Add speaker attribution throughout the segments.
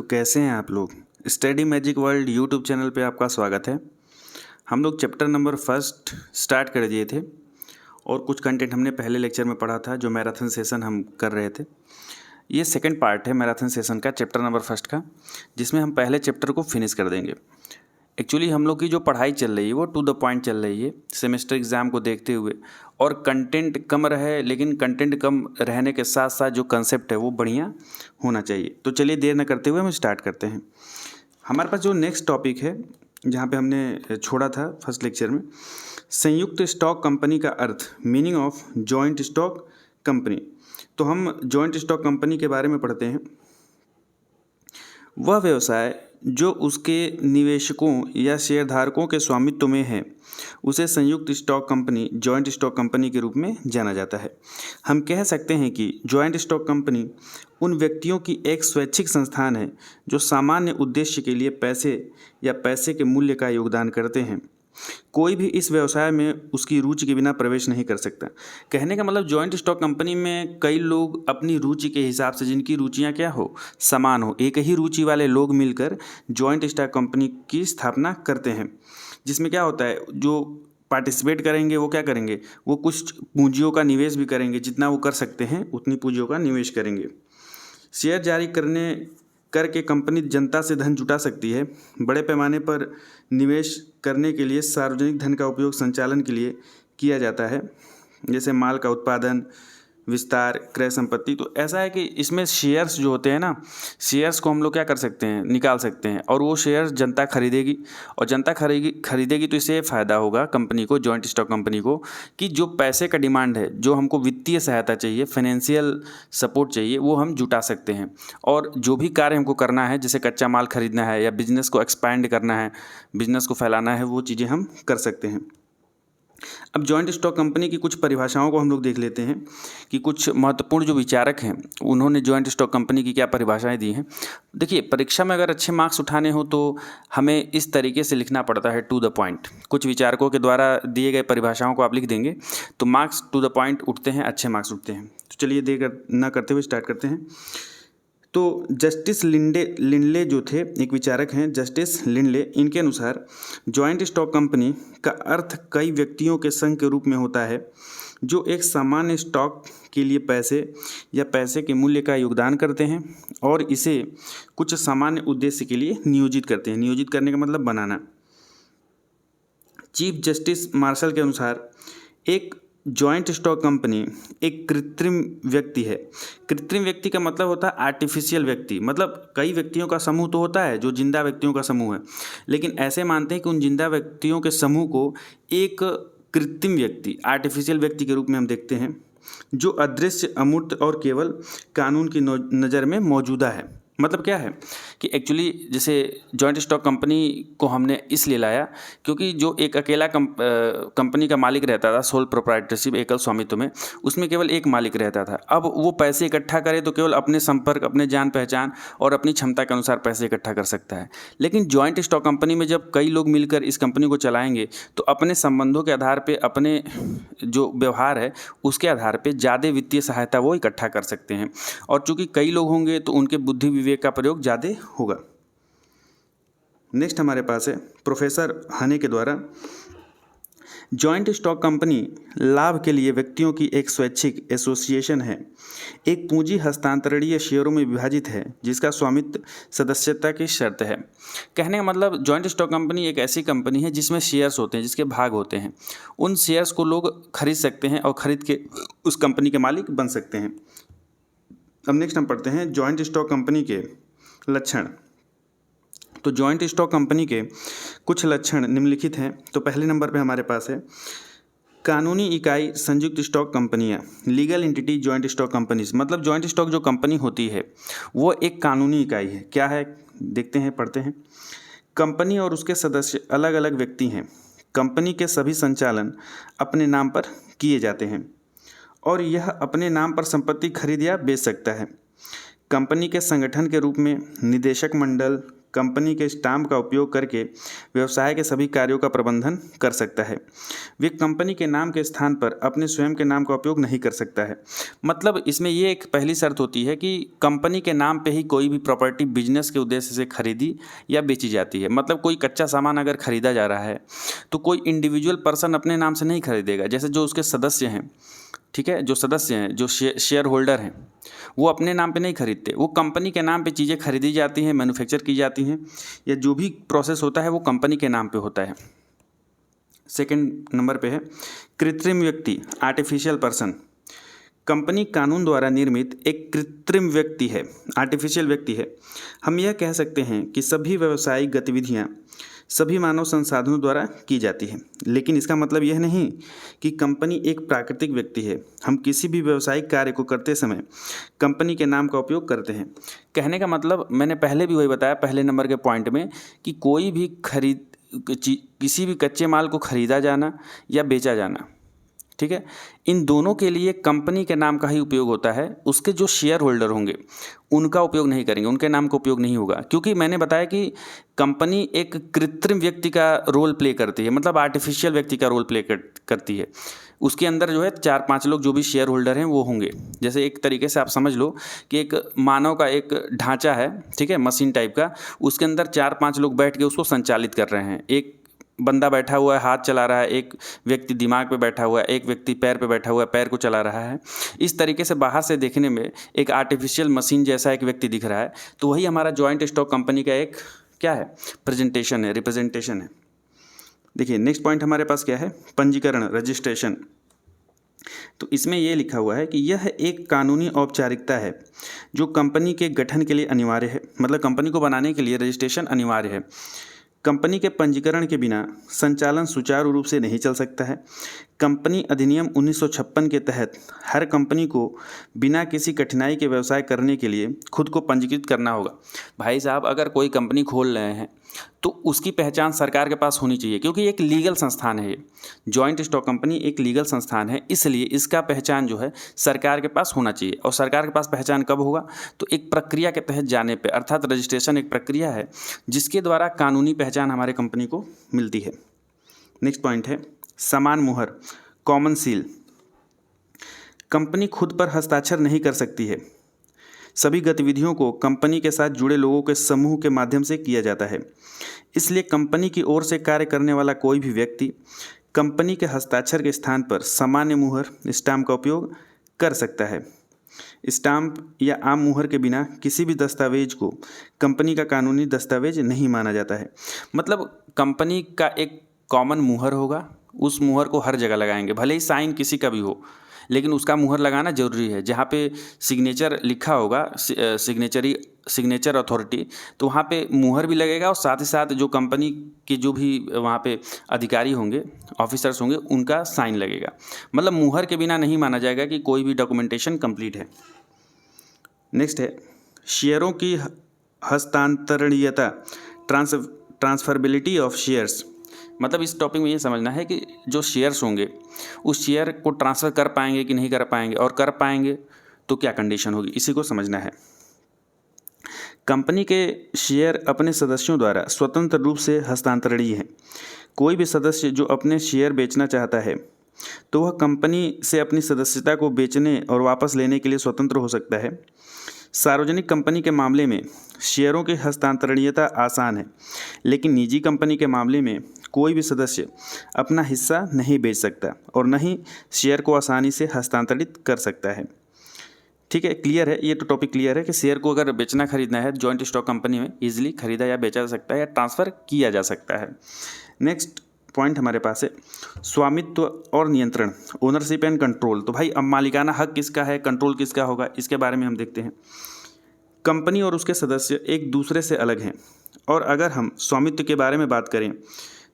Speaker 1: तो कैसे हैं आप लोग। Study magic world YouTube channel पे आपका स्वागत है। हम लोग चैप्टर नंबर फर्स्ट स्टार्ट कर दिए थे और कुछ कंटेंट हमने पहले लेक्चर में पढ़ा था जो मैराथन सेशन हम कर रहे थे। ये सेकंड पार्ट है मैराथन सेशन का, चैप्टर नंबर फर्स्ट का, जिसमें हम पहले चैप्टर को फिनिश कर देंगे। एक्चुअली हम लोग की जो पढ़ाई चल रही है वो टू द पॉइंट चल रही है सेमेस्टर एग्ज़ाम को देखते हुए, और कंटेंट कम रहे, लेकिन कंटेंट कम रहने के साथ साथ जो कंसेप्ट है वो बढ़िया होना चाहिए। तो चलिए देर न करते हुए हम स्टार्ट करते हैं। हमारे पास जो नेक्स्ट टॉपिक है, जहाँ पे हमने छोड़ा था फर्स्ट लेक्चर में, संयुक्त स्टॉक कंपनी का अर्थ, meaning of joint stock company. तो हम जॉइंट स्टॉक कंपनी के बारे में पढ़ते हैं। वह व्यवसाय जो उसके निवेशकों या शेयरधारकों के स्वामित्व में है उसे संयुक्त stock company, joint stock company के रूप में जाना जाता है। हम कह सकते हैं कि जॉइंट स्टॉक कंपनी उन व्यक्तियों की एक स्वैच्छिक संस्थान है जो सामान्य उद्देश्य के लिए पैसे या पैसे के मूल्य का योगदान करते हैं। कोई भी इस व्यवसाय में उसकी रुचि के बिना प्रवेश नहीं कर सकता। कहने का मतलब जॉइंट स्टॉक कंपनी में कई लोग अपनी रुचि के हिसाब से, जिनकी रुचियां क्या हो, समान हो, एक ही रुचि वाले लोग मिलकर जॉइंट स्टॉक कंपनी की स्थापना करते हैं। जिसमें क्या होता है, जो पार्टिसिपेट करेंगे वो क्या करेंगे, वो कुछ पूंजियों का निवेश भी करेंगे, जितना वो कर सकते हैं उतनी पूंजियों का निवेश करेंगे। शेयर जारी करके कंपनी जनता से धन जुटा सकती है। बड़े पैमाने पर निवेश करने के लिए सार्वजनिक धन का उपयोग संचालन के लिए किया जाता है, जैसे माल का उत्पादन, विस्तार, क्रय संपत्ति। तो ऐसा है कि इसमें शेयर्स जो होते हैं ना, शेयर्स को हम लोग क्या कर सकते हैं, निकाल सकते हैं, और वो शेयर्स जनता खरीदेगी, और जनता खरीदेगी तो इससे फ़ायदा होगा कंपनी को, जॉइंट स्टॉक कंपनी को, कि जो पैसे का डिमांड है, जो हमको वित्तीय सहायता चाहिए, फाइनेंशियल सपोर्ट चाहिए, वो हम जुटा सकते हैं। और जो भी कार्य हमको करना है, जैसे कच्चा माल खरीदना है या बिजनेस को एक्सपैंड करना है, बिजनेस को फैलाना है, वो चीज़ें हम कर सकते हैं। अब जॉइंट स्टॉक कंपनी की कुछ परिभाषाओं को हम लोग देख लेते हैं कि कुछ महत्वपूर्ण जो विचारक हैं उन्होंने जॉइंट स्टॉक कंपनी की क्या परिभाषाएं दी हैं। देखिए, परीक्षा में अगर अच्छे मार्क्स उठाने हो तो हमें इस तरीके से लिखना पड़ता है, टू द पॉइंट। कुछ विचारकों के द्वारा दिए गए परिभाषाओं को आप लिख देंगे तो मार्क्स टू द पॉइंट उठते हैं, अच्छे मार्क्स उठते हैं। तो चलिए देर न करते हुए स्टार्ट करते हैं। तो जस्टिस लिंडले जो थे, एक विचारक हैं जस्टिस लिंडले, इनके अनुसार जॉइंट स्टॉक कंपनी का अर्थ कई व्यक्तियों के संघ के रूप में होता है जो एक सामान्य स्टॉक के लिए पैसे या पैसे के मूल्य का योगदान करते हैं और इसे कुछ सामान्य उद्देश्य के लिए नियोजित करते हैं। नियोजित करने का मतलब बनाना। चीफ जस्टिस मार्शल के अनुसार एक जॉइंट स्टॉक कंपनी एक कृत्रिम व्यक्ति है। कृत्रिम व्यक्ति का मतलब होता है आर्टिफिशियल व्यक्ति, मतलब कई व्यक्तियों का समूह तो होता है जो जिंदा व्यक्तियों का समूह है, लेकिन ऐसे मानते हैं कि उन जिंदा व्यक्तियों के समूह को एक कृत्रिम व्यक्ति, आर्टिफिशियल व्यक्ति के रूप में हम देखते हैं, जो अदृश्य, अमूर्त और केवल कानून की नज़र में मौजूदा है। मतलब क्या है कि एक्चुअली जैसे जॉइंट स्टॉक कंपनी को हमने इसलिए लाया क्योंकि जो एक अकेला कंपनी का मालिक रहता था, सोल प्रोप्राइटरशिप, एकल स्वामित्व में, उसमें केवल एक मालिक रहता था। अब वो पैसे इकट्ठा करे तो केवल अपने संपर्क, अपने जान पहचान और अपनी क्षमता के अनुसार पैसे इकट्ठा कर सकता है। लेकिन जॉइंट स्टॉक कंपनी में जब कई लोग मिलकर इस कंपनी को चलाएंगे तो अपने संबंधों के आधार पर, अपने जो व्यवहार है उसके आधार पर ज़्यादा वित्तीय सहायता वो इकट्ठा कर सकते हैं। और चूँकि कई लोग होंगे तो उनके बुद्धि विवेक का प्रयोग ज़्यादा होगा। नेक्स्ट हमारे पास है प्रोफेसर हने के द्वारा, जॉइंट स्टॉक कंपनी लाभ के लिए व्यक्तियों की एक स्वैच्छिक एसोसिएशन है, एक पूंजी हस्तांतरणीय शेयरों में विभाजित है जिसका स्वामित्व सदस्यता की शर्त है। कहने का मतलब जॉइंट स्टॉक कंपनी एक ऐसी कंपनी है जिसमें शेयर्स होते हैं, जिसके भाग होते हैं। उन शेयर्स को लोग खरीद सकते हैं और खरीद के उस कंपनी के मालिक बन सकते हैं। अब नेक्स्ट हम पढ़ते हैं जॉइंट स्टॉक कंपनी के लक्षण। तो जॉइंट स्टॉक कंपनी के कुछ लक्षण निम्नलिखित हैं। तो पहले नंबर पे हमारे पास है कानूनी इकाई संयुक्त स्टॉक कंपनियां, legal entity joint stock companies. मतलब जॉइंट स्टॉक जो कंपनी होती है वो एक कानूनी इकाई है। क्या है देखते हैं, पढ़ते हैं। कंपनी और उसके सदस्य अलग अलग व्यक्ति हैं। कंपनी के सभी संचालन अपने नाम पर किए जाते हैं और यह अपने नाम पर संपत्ति खरीद या बेच सकता है। कंपनी के संगठन के रूप में निदेशक मंडल, कंपनी के स्टाम्प का उपयोग करके व्यवसाय के सभी कार्यों का प्रबंधन कर सकता है। वे कंपनी के नाम के स्थान पर अपने स्वयं के नाम का उपयोग नहीं कर सकता है। मतलब इसमें ये एक पहली शर्त होती है कि कंपनी के नाम पे ही कोई भी प्रॉपर्टी बिजनेस के उद्देश्य से खरीदी या बेची जाती है। मतलब कोई कच्चा सामान अगर खरीदा जा रहा है तो कोई इंडिविजुअल पर्सन अपने नाम से नहीं खरीदेगा। जैसे जो उसके सदस्य हैं, ठीक है, जो सदस्य हैं, जो शेयर होल्डर हैं, वो अपने नाम पे नहीं खरीदते, वो कंपनी के नाम पे चीज़ें खरीदी जाती हैं, मैन्युफैक्चर की जाती हैं, या जो भी प्रोसेस होता है वो कंपनी के नाम पे होता है। सेकंड नंबर पे है कृत्रिम व्यक्ति, आर्टिफिशियल पर्सन। कंपनी कानून द्वारा निर्मित एक कृत्रिम व्यक्ति है, आर्टिफिशियल व्यक्ति है। हम यह कह सकते हैं कि सभी व्यावसायिक गतिविधियाँ सभी मानव संसाधनों द्वारा की जाती है, लेकिन इसका मतलब यह नहीं कि कंपनी एक प्राकृतिक व्यक्ति है। हम किसी भी व्यावसायिक कार्य को करते समय कंपनी के नाम का उपयोग करते हैं। कहने का मतलब मैंने पहले भी वही बताया पहले नंबर के पॉइंट में कि कोई भी किसी भी कच्चे माल को खरीदा जाना या बेचा जाना, ठीक है, इन दोनों के लिए कंपनी के नाम का ही उपयोग होता है। उसके जो शेयर होल्डर होंगे उनका उपयोग नहीं करेंगे, उनके नाम का उपयोग नहीं होगा, क्योंकि मैंने बताया कि कंपनी एक कृत्रिम व्यक्ति का रोल प्ले करती है, मतलब आर्टिफिशियल व्यक्ति का रोल प्ले करती है। उसके अंदर जो है 4-5 लोग जो भी शेयर होल्डर हैं वो होंगे। जैसे एक तरीके से आप समझ लो कि एक मानव का एक ढांचा है, ठीक है, मशीन टाइप का, उसके अंदर 4-5 लोग बैठ के उसको संचालित कर रहे हैं। एक बंदा बैठा हुआ है, हाथ चला रहा है, एक व्यक्ति दिमाग पे बैठा हुआ है, एक व्यक्ति पैर पे बैठा हुआ है, पैर को चला रहा है। इस तरीके से बाहर से देखने में एक आर्टिफिशियल मशीन जैसा एक व्यक्ति दिख रहा है। तो वही हमारा जॉइंट स्टॉक कंपनी का एक क्या है, प्रेजेंटेशन है, रिप्रेजेंटेशन है। देखिए नेक्स्ट पॉइंट हमारे पास क्या है, पंजीकरण, रजिस्ट्रेशन। तो इसमें यह लिखा हुआ है कि यह एक कानूनी औपचारिकता है जो कंपनी के गठन के लिए अनिवार्य है। मतलब कंपनी को बनाने के लिए रजिस्ट्रेशन अनिवार्य है। कंपनी के पंजीकरण के बिना संचालन सुचारू रूप से नहीं चल सकता है। कंपनी अधिनियम 1956 के तहत हर कंपनी को बिना किसी कठिनाई के व्यवसाय करने के लिए खुद को पंजीकृत करना होगा। भाई साहब, अगर कोई कंपनी खोल रहे हैं तो उसकी पहचान सरकार के पास होनी चाहिए, क्योंकि एक लीगल संस्थान है। ये जॉइंट स्टॉक कंपनी एक लीगल संस्थान है, इसलिए इसका पहचान जो है सरकार के पास होना चाहिए। और सरकार के पास पहचान कब होगा, तो एक प्रक्रिया के तहत जाने पे, अर्थात रजिस्ट्रेशन एक प्रक्रिया है जिसके द्वारा कानूनी पहचान हमारे कंपनी को मिलती है। नेक्स्ट पॉइंट है समान मुहर, कॉमन सील। कंपनी खुद पर हस्ताक्षर नहीं कर सकती है। सभी गतिविधियों को कंपनी के साथ जुड़े लोगों के समूह के माध्यम से किया जाता है। इसलिए कंपनी की ओर से कार्य करने वाला कोई भी व्यक्ति कंपनी के हस्ताक्षर के स्थान पर सामान्य मुहर, स्टाम्प का उपयोग कर सकता है। स्टाम्प या आम मुहर के बिना किसी भी दस्तावेज को कंपनी का कानूनी दस्तावेज नहीं माना जाता है। मतलब कंपनी का एक कॉमन मुहर होगा, उस मुहर को हर जगह लगाएंगे, भले ही साइन किसी का भी हो, लेकिन उसका मुहर लगाना जरूरी है। जहाँ पे सिग्नेचर लिखा होगा, सिग्नेचर अथॉरिटी, तो वहाँ पे मुहर भी लगेगा और साथ ही साथ जो कंपनी के जो भी वहाँ पे अधिकारी होंगे, ऑफिसर्स होंगे, उनका साइन लगेगा। मतलब मुहर के बिना नहीं माना जाएगा कि कोई भी डॉक्यूमेंटेशन कंप्लीट है। नेक्स्ट है शेयरों की हस्तांतरणीयता, ट्रांसफरेबिलिटी ऑफ शेयर्स। मतलब इस टॉपिक में ये समझना है कि जो शेयर्स होंगे उस शेयर को ट्रांसफ़र कर पाएंगे कि नहीं कर पाएंगे, और कर पाएंगे तो क्या कंडीशन होगी, इसी को समझना है। कंपनी के शेयर अपने सदस्यों द्वारा स्वतंत्र रूप से हस्तांतरणीय हैं। कोई भी सदस्य जो अपने शेयर बेचना चाहता है तो वह कंपनी से अपनी सदस्यता को बेचने और वापस लेने के लिए स्वतंत्र हो सकता है। सार्वजनिक कंपनी के मामले में शेयरों की हस्तांतरणीयता आसान है, लेकिन निजी कंपनी के मामले में कोई भी सदस्य अपना हिस्सा नहीं बेच सकता और न ही शेयर को आसानी से हस्तांतरित कर सकता है। ठीक है, क्लियर है, ये तो टॉपिक क्लियर है कि शेयर को अगर बेचना खरीदना है जॉइंट स्टॉक कंपनी में ईजिली खरीदा या बेचा जा सकता है या ट्रांसफ़र किया जा सकता है। नेक्स्ट पॉइंट हमारे पास है स्वामित्व और नियंत्रण, ओनरशिप एंड कंट्रोल। तो भाई अब मालिकाना हक किसका है, कंट्रोल किसका होगा, इसके बारे में हम देखते हैं। कंपनी और उसके सदस्य एक दूसरे से अलग हैं, और अगर हम स्वामित्व के बारे में बात करें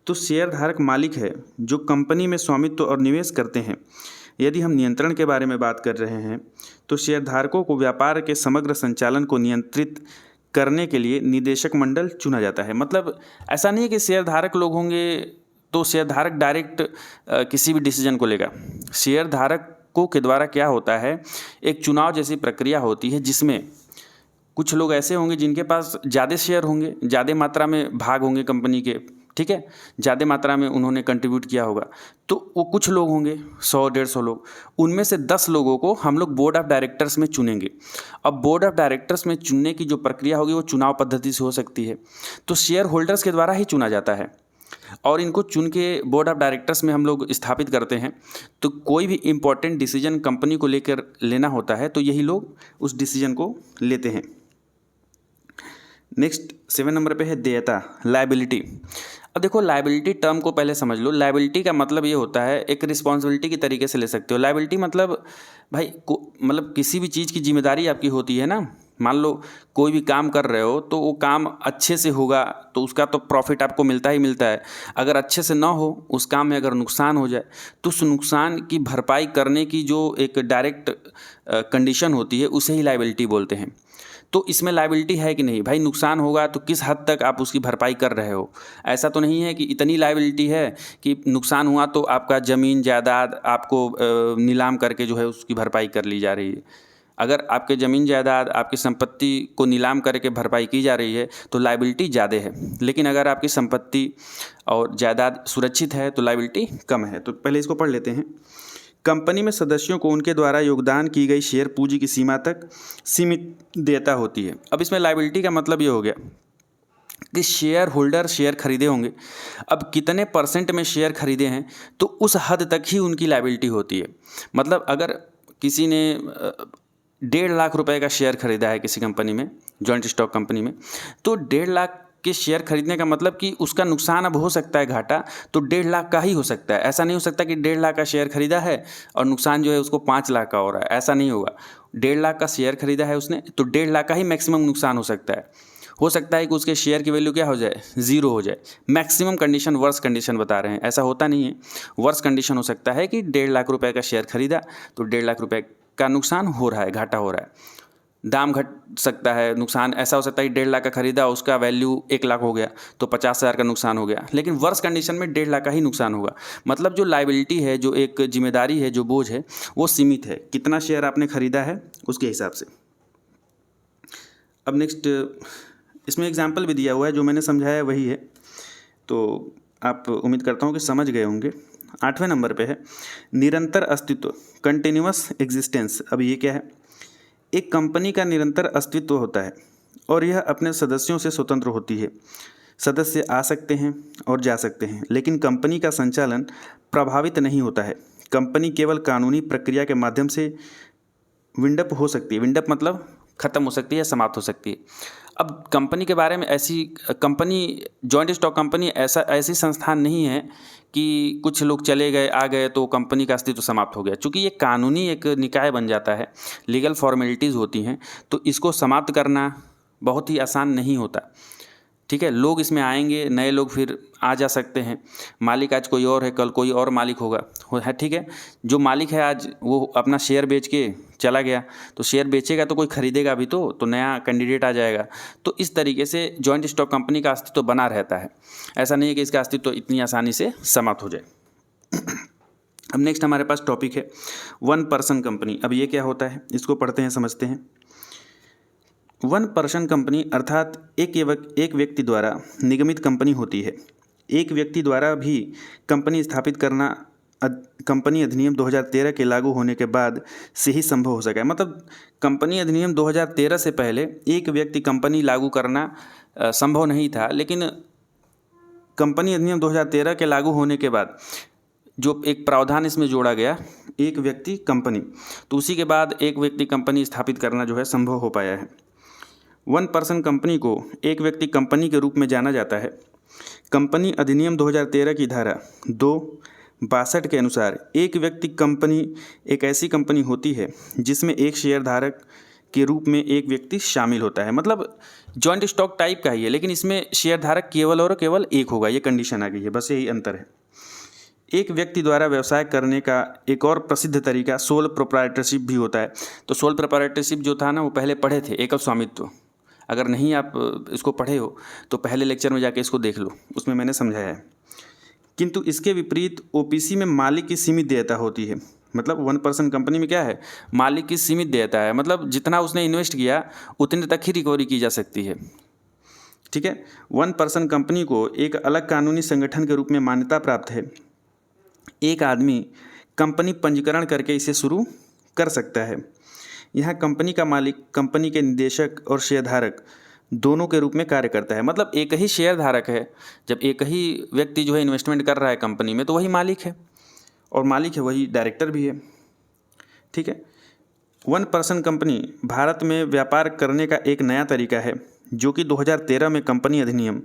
Speaker 1: तो शेयरधारक मालिक है जो कंपनी में स्वामित्व और निवेश करते हैं। यदि हम नियंत्रण के बारे में बात कर रहे हैं तो शेयरधारकों को व्यापार के समग्र संचालन को नियंत्रित करने के लिए निदेशक मंडल चुना जाता है। मतलब ऐसा नहीं है कि शेयरधारक लोग होंगे तो शेयरधारक डायरेक्ट किसी भी डिसीजन को लेगा। शेयरधारकों के द्वारा क्या होता है, एक चुनाव जैसी प्रक्रिया होती है जिसमें कुछ लोग ऐसे होंगे जिनके पास ज़्यादा शेयर होंगे, ज़्यादा मात्रा में भाग होंगे कंपनी के, ठीक है, ज़्यादा मात्रा में उन्होंने कंट्रीब्यूट किया होगा। तो वो कुछ लोग होंगे 100-150 लोग, उनमें से 10 लोगों को हम लोग बोर्ड ऑफ डायरेक्टर्स में चुनेंगे। अब बोर्ड ऑफ डायरेक्टर्स में चुनने की जो प्रक्रिया होगी वो चुनाव पद्धति से हो सकती है, तो शेयर होल्डर्स के द्वारा ही चुना जाता है और इनको चुन के बोर्ड ऑफ डायरेक्टर्स में हम लोग स्थापित करते हैं। तो कोई भी इम्पॉर्टेंट डिसीजन कंपनी को लेकर लेना होता है तो यही लोग उस डिसीजन को लेते हैं। नेक्स्ट 7 नंबर पे है देयता, लायबिलिटी। अब देखो लायबिलिटी टर्म को पहले समझ लो। लायबिलिटी का मतलब ये होता है, एक रिस्पॉन्सिबिलिटी की तरीके से ले सकते हो। लायबिलिटी मतलब भाई मतलब किसी भी चीज़ की जिम्मेदारी आपकी होती है ना। मान लो कोई भी काम कर रहे हो तो वो काम अच्छे से होगा तो उसका तो प्रॉफिट आपको मिलता ही मिलता है। अगर अच्छे से ना हो, उस काम में अगर नुकसान हो जाए तो उस नुकसान की भरपाई करने की जो एक डायरेक्ट कंडीशन होती है उसे ही लायबिलिटी बोलते हैं। तो इसमें लायबिलिटी है कि नहीं भाई, नुकसान होगा तो किस हद तक आप उसकी भरपाई कर रहे हो। ऐसा तो नहीं है कि इतनी लायबिलिटी है कि नुकसान हुआ तो आपका ज़मीन जायदाद आपको नीलाम करके जो है उसकी भरपाई कर ली जा रही है। अगर आपके ज़मीन जायदाद आपकी संपत्ति को नीलाम करके भरपाई की जा रही है तो लायबिलिटी ज़्यादा है, लेकिन अगर आपकी संपत्ति और जायदाद सुरक्षित है तो लायबिलिटी कम है। तो पहले इसको पढ़ लेते हैं। कंपनी में सदस्यों को उनके द्वारा योगदान की गई शेयर पूंजी की सीमा तक सीमित देयता होती है। अब इसमें लायबिलिटी का मतलब ये हो गया कि शेयर होल्डर शेयर खरीदे होंगे, अब कितने % में शेयर खरीदे हैं तो उस हद तक ही उनकी लायबिलिटी होती है। मतलब अगर किसी ने 1.5 लाख रुपए का शेयर खरीदा है किसी कंपनी में, जॉइंट स्टॉक कंपनी में, तो 1.5 लाख के शेयर खरीदने का मतलब कि उसका नुकसान अब हो सकता है, घाटा तो 1.5 लाख का ही हो सकता है। ऐसा नहीं हो सकता कि 1.5 लाख का शेयर खरीदा है और नुकसान जो है उसको 5 लाख का हो रहा है, ऐसा नहीं होगा। 1.5 लाख का शेयर खरीदा है उसने तो 1.5 लाख का ही मैक्सिमम नुकसान हो सकता है। हो सकता है कि उसके शेयर की वैल्यू क्या हो जाए, 0 हो जाए। मैक्सिमम कंडीशन, वर्स्ट कंडीशन बता रहे हैं, ऐसा होता नहीं है। वर्स्ट कंडीशन हो सकता है कि 1.5 लाख रुपए का शेयर खरीदा तो 1.5 लाख रुपए का नुकसान हो रहा है, घाटा हो रहा है। दाम घट सकता है, नुकसान ऐसा हो सकता है कि 1.5 लाख का खरीदा, उसका वैल्यू 1 लाख हो गया तो 50,000 का नुकसान हो गया। लेकिन वर्स्ट कंडीशन में 1.5 लाख का ही नुकसान होगा। मतलब जो लायबिलिटी है, जो एक जिम्मेदारी है, जो बोझ है, वो सीमित है, कितना शेयर आपने खरीदा है उसके हिसाब से। अब नेक्स्ट इसमें एग्जाम्पल भी दिया हुआ है, जो मैंने समझाया वही है, तो आप उम्मीद करता हूँ कि समझ गए होंगे। 8वें नंबर पे है निरंतर अस्तित्व, कंटिन्यूअस एग्जिस्टेंस। अब ये क्या है? एक कंपनी का निरंतर अस्तित्व होता है और यह अपने सदस्यों से स्वतंत्र होती है। सदस्य आ सकते हैं और जा सकते हैं, लेकिन कंपनी का संचालन प्रभावित नहीं होता है। कंपनी केवल कानूनी प्रक्रिया के माध्यम से विंडअप हो सकती है। विंडअप मतलब ख़त्म हो सकती है, समाप्त हो सकती है। अब कंपनी के बारे में, ऐसी कंपनी, जॉइंट स्टॉक कंपनी ऐसी संस्थान नहीं है कि कुछ लोग चले गए, आ गए तो कंपनी का अस्तित्व समाप्त हो गया। चूँकि ये कानूनी एक निकाय बन जाता है, लीगल फॉर्मेलिटीज़ होती हैं, तो इसको समाप्त करना बहुत ही आसान नहीं होता। ठीक है, लोग इसमें आएंगे, नए लोग फिर आ जा सकते हैं। मालिक आज कोई और है, कल कोई और मालिक होगा है। ठीक है, जो मालिक है आज वो अपना शेयर बेच के चला गया, तो शेयर बेचेगा तो कोई खरीदेगा भी तो नया कैंडिडेट आ जाएगा। तो इस तरीके से जॉइंट स्टॉक कंपनी का अस्तित्व बना रहता है। ऐसा नहीं है कि इसका अस्तित्व इतनी आसानी से समाप्त हो जाए। अब नेक्स्ट हमारे पास टॉपिक है 1 पर्सन कंपनी। अब ये क्या होता है, इसको पढ़ते हैं, समझते हैं। 1 पर्सन कंपनी अर्थात एक व्यक्ति द्वारा निगमित कंपनी होती है। एक व्यक्ति द्वारा भी कंपनी स्थापित करना कंपनी अधिनियम 2013 के लागू होने के बाद से ही संभव हो सका है। मतलब कंपनी अधिनियम 2013 से पहले एक व्यक्ति कंपनी लागू करना संभव नहीं था, लेकिन कंपनी अधिनियम 2013 के लागू होने के बाद जो एक प्रावधान इसमें जोड़ा गया, एक व्यक्ति कंपनी, तो उसी के बाद एक व्यक्ति कंपनी स्थापित करना जो है संभव हो पाया है। 1 पर्सन कंपनी को एक व्यक्ति कंपनी के रूप में जाना जाता है। कंपनी अधिनियम 2013 की धारा 262 के अनुसार एक व्यक्ति कंपनी एक ऐसी कंपनी होती है जिसमें एक शेयरधारक के रूप में एक व्यक्ति शामिल होता है। मतलब जॉइंट स्टॉक टाइप का ही है, लेकिन इसमें शेयरधारक केवल और केवल एक होगा, ये कंडीशन आ गई है, बस यही अंतर है। एक व्यक्ति द्वारा व्यवसाय करने का एक और प्रसिद्ध तरीका सोल प्रोप्राइटरशिप भी होता है। तो सोल प्रोप्राइटरशिप जो था ना, वो पहले पढ़े थे, एकल स्वामित्व। अगर नहीं आप इसको पढ़े हो तो पहले लेक्चर में जाके इसको देख लो, उसमें मैंने समझाया है। किंतु इसके विपरीत ओपीसी में मालिक की सीमित देयता होती है। मतलब 1% कंपनी में क्या है, मालिक की सीमित देयता है, मतलब जितना उसने इन्वेस्ट किया उतने तक ही रिकवरी की जा सकती है। ठीक है, 1% कंपनी को एक अलग कानूनी संगठन के रूप में मान्यता प्राप्त है। एक आदमी कंपनी पंजीकरण करके इसे शुरू कर सकता है। यहाँ कंपनी का मालिक कंपनी के निदेशक और शेयरधारक दोनों के रूप में कार्य करता है। मतलब एक ही शेयरधारक है, जब एक ही व्यक्ति जो है इन्वेस्टमेंट कर रहा है कंपनी में तो वही मालिक है, और मालिक है वही डायरेक्टर भी है। ठीक है, 1% कंपनी भारत में व्यापार करने का एक नया तरीका है जो कि 2013 में कंपनी अधिनियम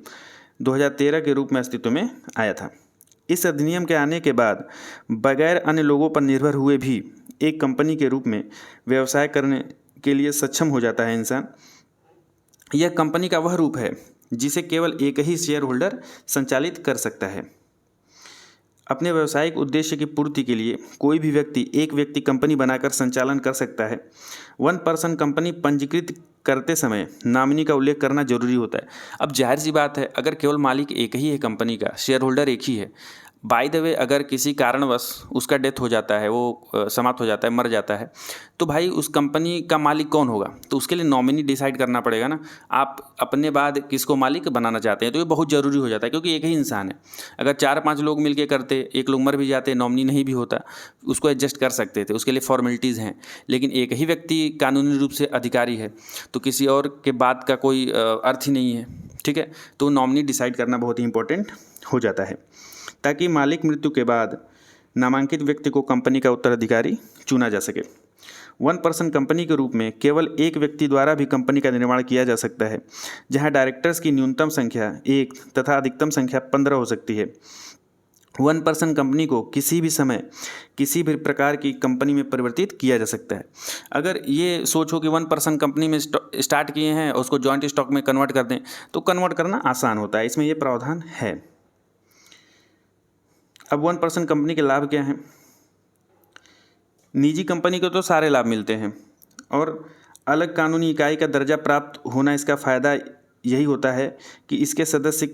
Speaker 1: 2013 के रूप में अस्तित्व में आया था। इस अधिनियम के आने के बाद बगैर अन्य लोगों पर निर्भर हुए भी एक कंपनी के रूप में व्यवसाय करने के लिए सक्षम हो जाता है इंसान। यह कंपनी का वह रूप है जिसे केवल एक ही शेयर होल्डर संचालित कर सकता है। अपने व्यावसायिक उद्देश्य की पूर्ति के लिए कोई भी व्यक्ति एक व्यक्ति कंपनी बनाकर संचालन कर सकता है। 1% कंपनी पंजीकृत करते समय नॉमिनी का उल्लेख करना जरूरी होता है। अब जाहिर सी बात है, अगर केवल मालिक एक ही है कंपनी का, शेयर होल्डर एक ही है, बाय द वे अगर किसी कारणवश उसका डेथ हो जाता है, वो समाप्त हो जाता है, मर जाता है, तो भाई उस कंपनी का मालिक कौन होगा, तो उसके लिए नॉमिनी डिसाइड करना पड़ेगा ना। आप अपने बाद किसको मालिक बनाना चाहते हैं, तो ये बहुत ज़रूरी हो जाता है, क्योंकि एक ही इंसान है। अगर 4-5 लोग मिलकर करते, एक लोग मर भी जाते, नॉमिनी नहीं भी होता, उसको एडजस्ट कर सकते थे, उसके लिए फॉर्मेलिटीज़ हैं। लेकिन एक ही व्यक्ति कानूनी रूप से अधिकारी है तो किसी और के बाद का कोई अर्थ ही नहीं है। ठीक है, तो नॉमिनी डिसाइड करना बहुत ही इंपॉर्टेंट हो जाता है, ताकि मालिक मृत्यु के बाद नामांकित व्यक्ति को कंपनी का उत्तराधिकारी चुना जा सके। 1% कंपनी के रूप में केवल एक व्यक्ति द्वारा भी कंपनी का निर्माण किया जा सकता है, जहां डायरेक्टर्स की न्यूनतम संख्या 1 तथा अधिकतम संख्या 15 हो सकती है। 1% कंपनी को किसी भी समय किसी भी प्रकार की कंपनी में परिवर्तित किया जा सकता है। अगर ये सोचो कि 1% कंपनी में स्टार्ट किए हैं और उसको जॉइंट स्टॉक में कन्वर्ट कर दें, तो कन्वर्ट करना आसान होता है, इसमें ये प्रावधान है। अब 1% कंपनी के लाभ क्या हैं? निजी कंपनी को तो सारे लाभ मिलते हैं, और अलग कानूनी इकाई का दर्जा प्राप्त होना इसका फ़ायदा यही होता है कि इसके सदस्य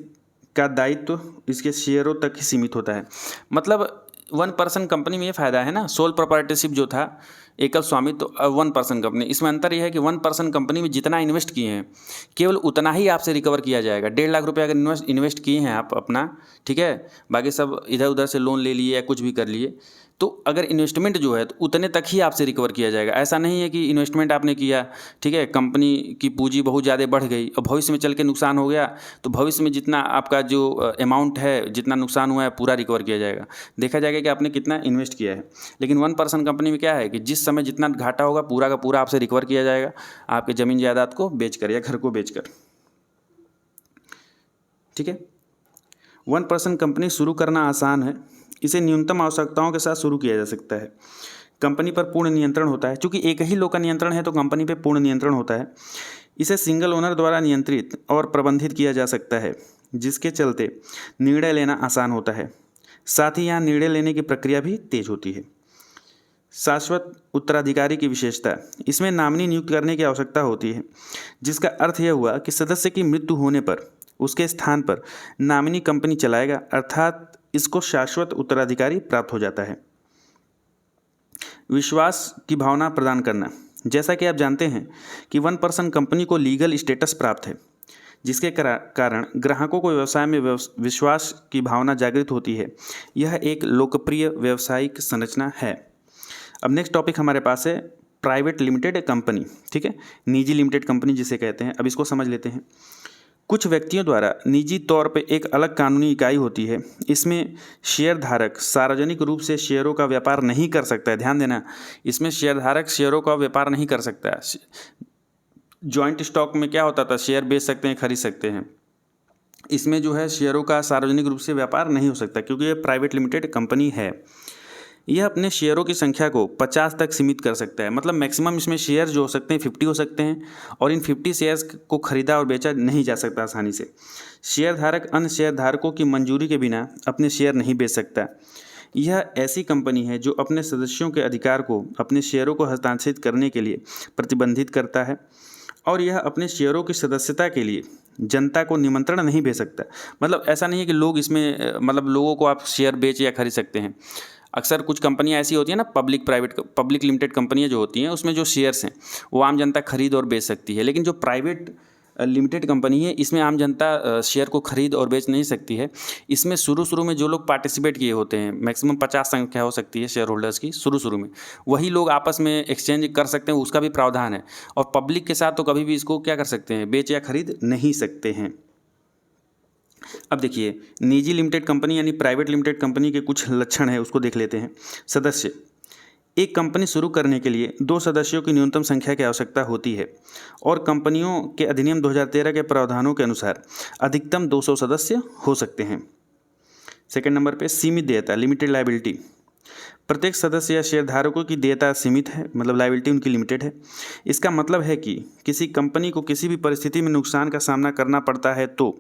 Speaker 1: का दायित्व इसके शेयरों तक ही सीमित होता है। मतलब 1% कंपनी में ये फ़ायदा है ना, सोल प्रोप्राइटरशिप जो था, एकल स्वामित्व, 1% कंपनी, इसमें अंतर यह है कि 1% कंपनी में जितना इन्वेस्ट किए हैं केवल उतना ही आपसे रिकवर किया जाएगा। 1.5 लाख रुपये अगर इन्वेस्ट किए हैं आप अपना, ठीक है, बाकी सब इधर उधर से लोन ले लिए या कुछ भी कर लिए, तो अगर इन्वेस्टमेंट जो है तो उतने तक ही आपसे रिकवर किया जाएगा। ऐसा नहीं है कि इन्वेस्टमेंट आपने किया, ठीक है, कंपनी की पूंजी बहुत ज़्यादा बढ़ गई और भविष्य में चल के नुकसान हो गया, तो भविष्य में जितना आपका जो अमाउंट है, जितना नुकसान हुआ है, पूरा रिकवर किया जाएगा। देखा जाएगा कि आपने कितना इन्वेस्ट किया है। लेकिन 1% कंपनी में क्या है कि जिस समय जितना घाटा होगा पूरा का पूरा आपसे रिकवर किया जाएगा, आपके ज़मीन जायदाद को बेचकर या घर को बेचकर। ठीक है, 1% कंपनी शुरू करना आसान है। इसे न्यूनतम आवश्यकताओं के साथ शुरू किया जा सकता है। कंपनी पर पूर्ण नियंत्रण होता है, क्योंकि एक ही लोग का नियंत्रण है तो कंपनी पे पूर्ण नियंत्रण होता है। इसे सिंगल ओनर द्वारा नियंत्रित और प्रबंधित किया जा सकता है, जिसके चलते निर्णय लेना आसान होता है। साथ ही यहाँ निर्णय लेने की प्रक्रिया भी तेज होती है। शाश्वत उत्तराधिकारी की विशेषता, इसमें नॉमिनी नियुक्त करने की आवश्यकता होती है, जिसका अर्थ यह हुआ कि सदस्य की मृत्यु होने पर उसके स्थान पर नॉमिनी कंपनी चलाएगा, अर्थात इसको शाश्वत उत्तराधिकारी प्राप्त हो जाता है। विश्वास की भावना प्रदान करना, जैसा कि आप जानते हैं कि 1% कंपनी को लीगल स्टेटस प्राप्त है, जिसके कारण ग्राहकों को व्यवसाय में विश्वास की भावना जागृत होती है। यह एक लोकप्रिय व्यावसायिक संरचना है। अब नेक्स्ट टॉपिक हमारे पास है प्राइवेट लिमिटेड कंपनी। ठीक है, निजी लिमिटेड कंपनी जिसे कहते हैं। अब इसको समझ लेते हैं। कुछ व्यक्तियों द्वारा निजी तौर पर एक अलग कानूनी इकाई होती है। इसमें शेयरधारक सार्वजनिक रूप से शेयरों का व्यापार नहीं कर सकता है। ध्यान देना, इसमें शेयरधारक शेयरों का व्यापार नहीं कर सकता है। जॉइंट स्टॉक में क्या होता था, शेयर बेच सकते हैं, खरीद सकते हैं। इसमें जो है शेयरों का सार्वजनिक रूप से व्यापार नहीं हो सकता, क्योंकि ये प्राइवेट लिमिटेड कंपनी है। यह अपने शेयरों की संख्या को 50 तक सीमित कर सकता है। मतलब मैक्सिमम इसमें शेयर जो हो सकते हैं 50 हो सकते हैं, और इन 50 शेयर्स को खरीदा और बेचा नहीं जा सकता आसानी से। शेयरधारक अन्य शेयरधारकों की मंजूरी के बिना अपने शेयर नहीं बेच सकता। यह ऐसी कंपनी है जो अपने सदस्यों के अधिकार को अपने शेयरों को हस्तांतरित करने के लिए प्रतिबंधित करता है, और यह अपने शेयरों की सदस्यता के लिए जनता को निमंत्रण नहीं भेज सकता। मतलब ऐसा नहीं है कि लोग इसमें मतलब लोगों को आप शेयर बेच या खरीद सकते हैं। अक्सर कुछ कंपनियां ऐसी होती हैं ना, पब्लिक लिमिटेड कंपनियां जो होती हैं, उसमें जो शेयर्स हैं वो आम जनता खरीद और बेच सकती है। लेकिन जो प्राइवेट लिमिटेड कंपनी है, इसमें आम जनता शेयर को खरीद और बेच नहीं सकती है। इसमें शुरू में जो लोग पार्टिसिपेट किए होते हैं, मैक्सिमम 50 संख्या हो सकती है शेयर होल्डर्स की शुरू में, वही लोग आपस में एक्सचेंज कर सकते हैं, उसका भी प्रावधान है। और पब्लिक के साथ तो कभी भी इसको क्या कर सकते हैं, बेच या खरीद नहीं सकते हैं। अब देखिए, निजी लिमिटेड कंपनी यानी प्राइवेट लिमिटेड कंपनी के कुछ लक्षण है, उसको देख लेते हैं। सदस्य, एक कंपनी शुरू करने के लिए 2 सदस्यों की न्यूनतम संख्या की आवश्यकता होती है और कंपनियों के अधिनियम 2013 के प्रावधानों के अनुसार अधिकतम 200 सदस्य हो सकते हैं। सेकंड नंबर पे सीमित देयता, लिमिटेड लायबिलिटी। प्रत्येक सदस्य या शेयरधारकों की देयता सीमित है, मतलब लायबिलिटी उनकी लिमिटेड है। इसका मतलब है कि किसी कंपनी को किसी भी परिस्थिति में नुकसान का सामना करना पड़ता है तो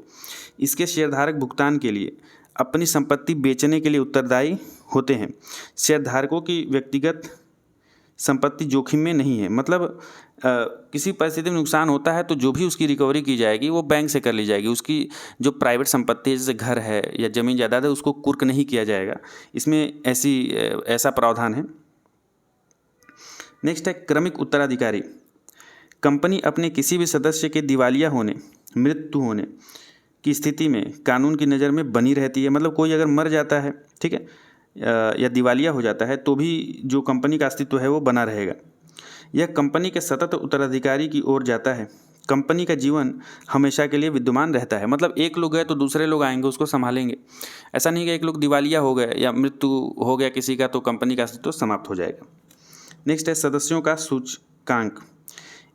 Speaker 1: इसके शेयरधारक भुगतान के लिए अपनी संपत्ति बेचने के लिए उत्तरदायी होते हैं। शेयरधारकों की व्यक्तिगत संपत्ति जोखिम में नहीं है, मतलब किसी परिस्थिति में नुकसान होता है तो जो भी उसकी रिकवरी की जाएगी वो बैंक से कर ली जाएगी। उसकी जो प्राइवेट संपत्ति है, जैसे घर है या ज़मीन जायदाद है, उसको कुर्क नहीं किया जाएगा। इसमें ऐसा प्रावधान है। नेक्स्ट है क्रमिक उत्तराधिकारी। कंपनी अपने किसी भी सदस्य के दिवालिया होने, मृत्यु होने की स्थिति में कानून की नज़र में बनी रहती है। मतलब कोई अगर मर जाता है, ठीक है, या दिवालिया हो जाता है तो भी जो कंपनी का अस्तित्व है वो बना रहेगा। यह कंपनी के सतत उत्तराधिकारी की ओर जाता है। कंपनी का जीवन हमेशा के लिए विद्यमान रहता है, मतलब एक लोग गए तो दूसरे लोग आएंगे, उसको संभालेंगे। ऐसा नहीं कि एक लोग दिवालिया हो गए या मृत्यु हो गया किसी का तो कंपनी का अस्तित्व समाप्त हो जाएगा। नेक्स्ट है सदस्यों का सूचकांक।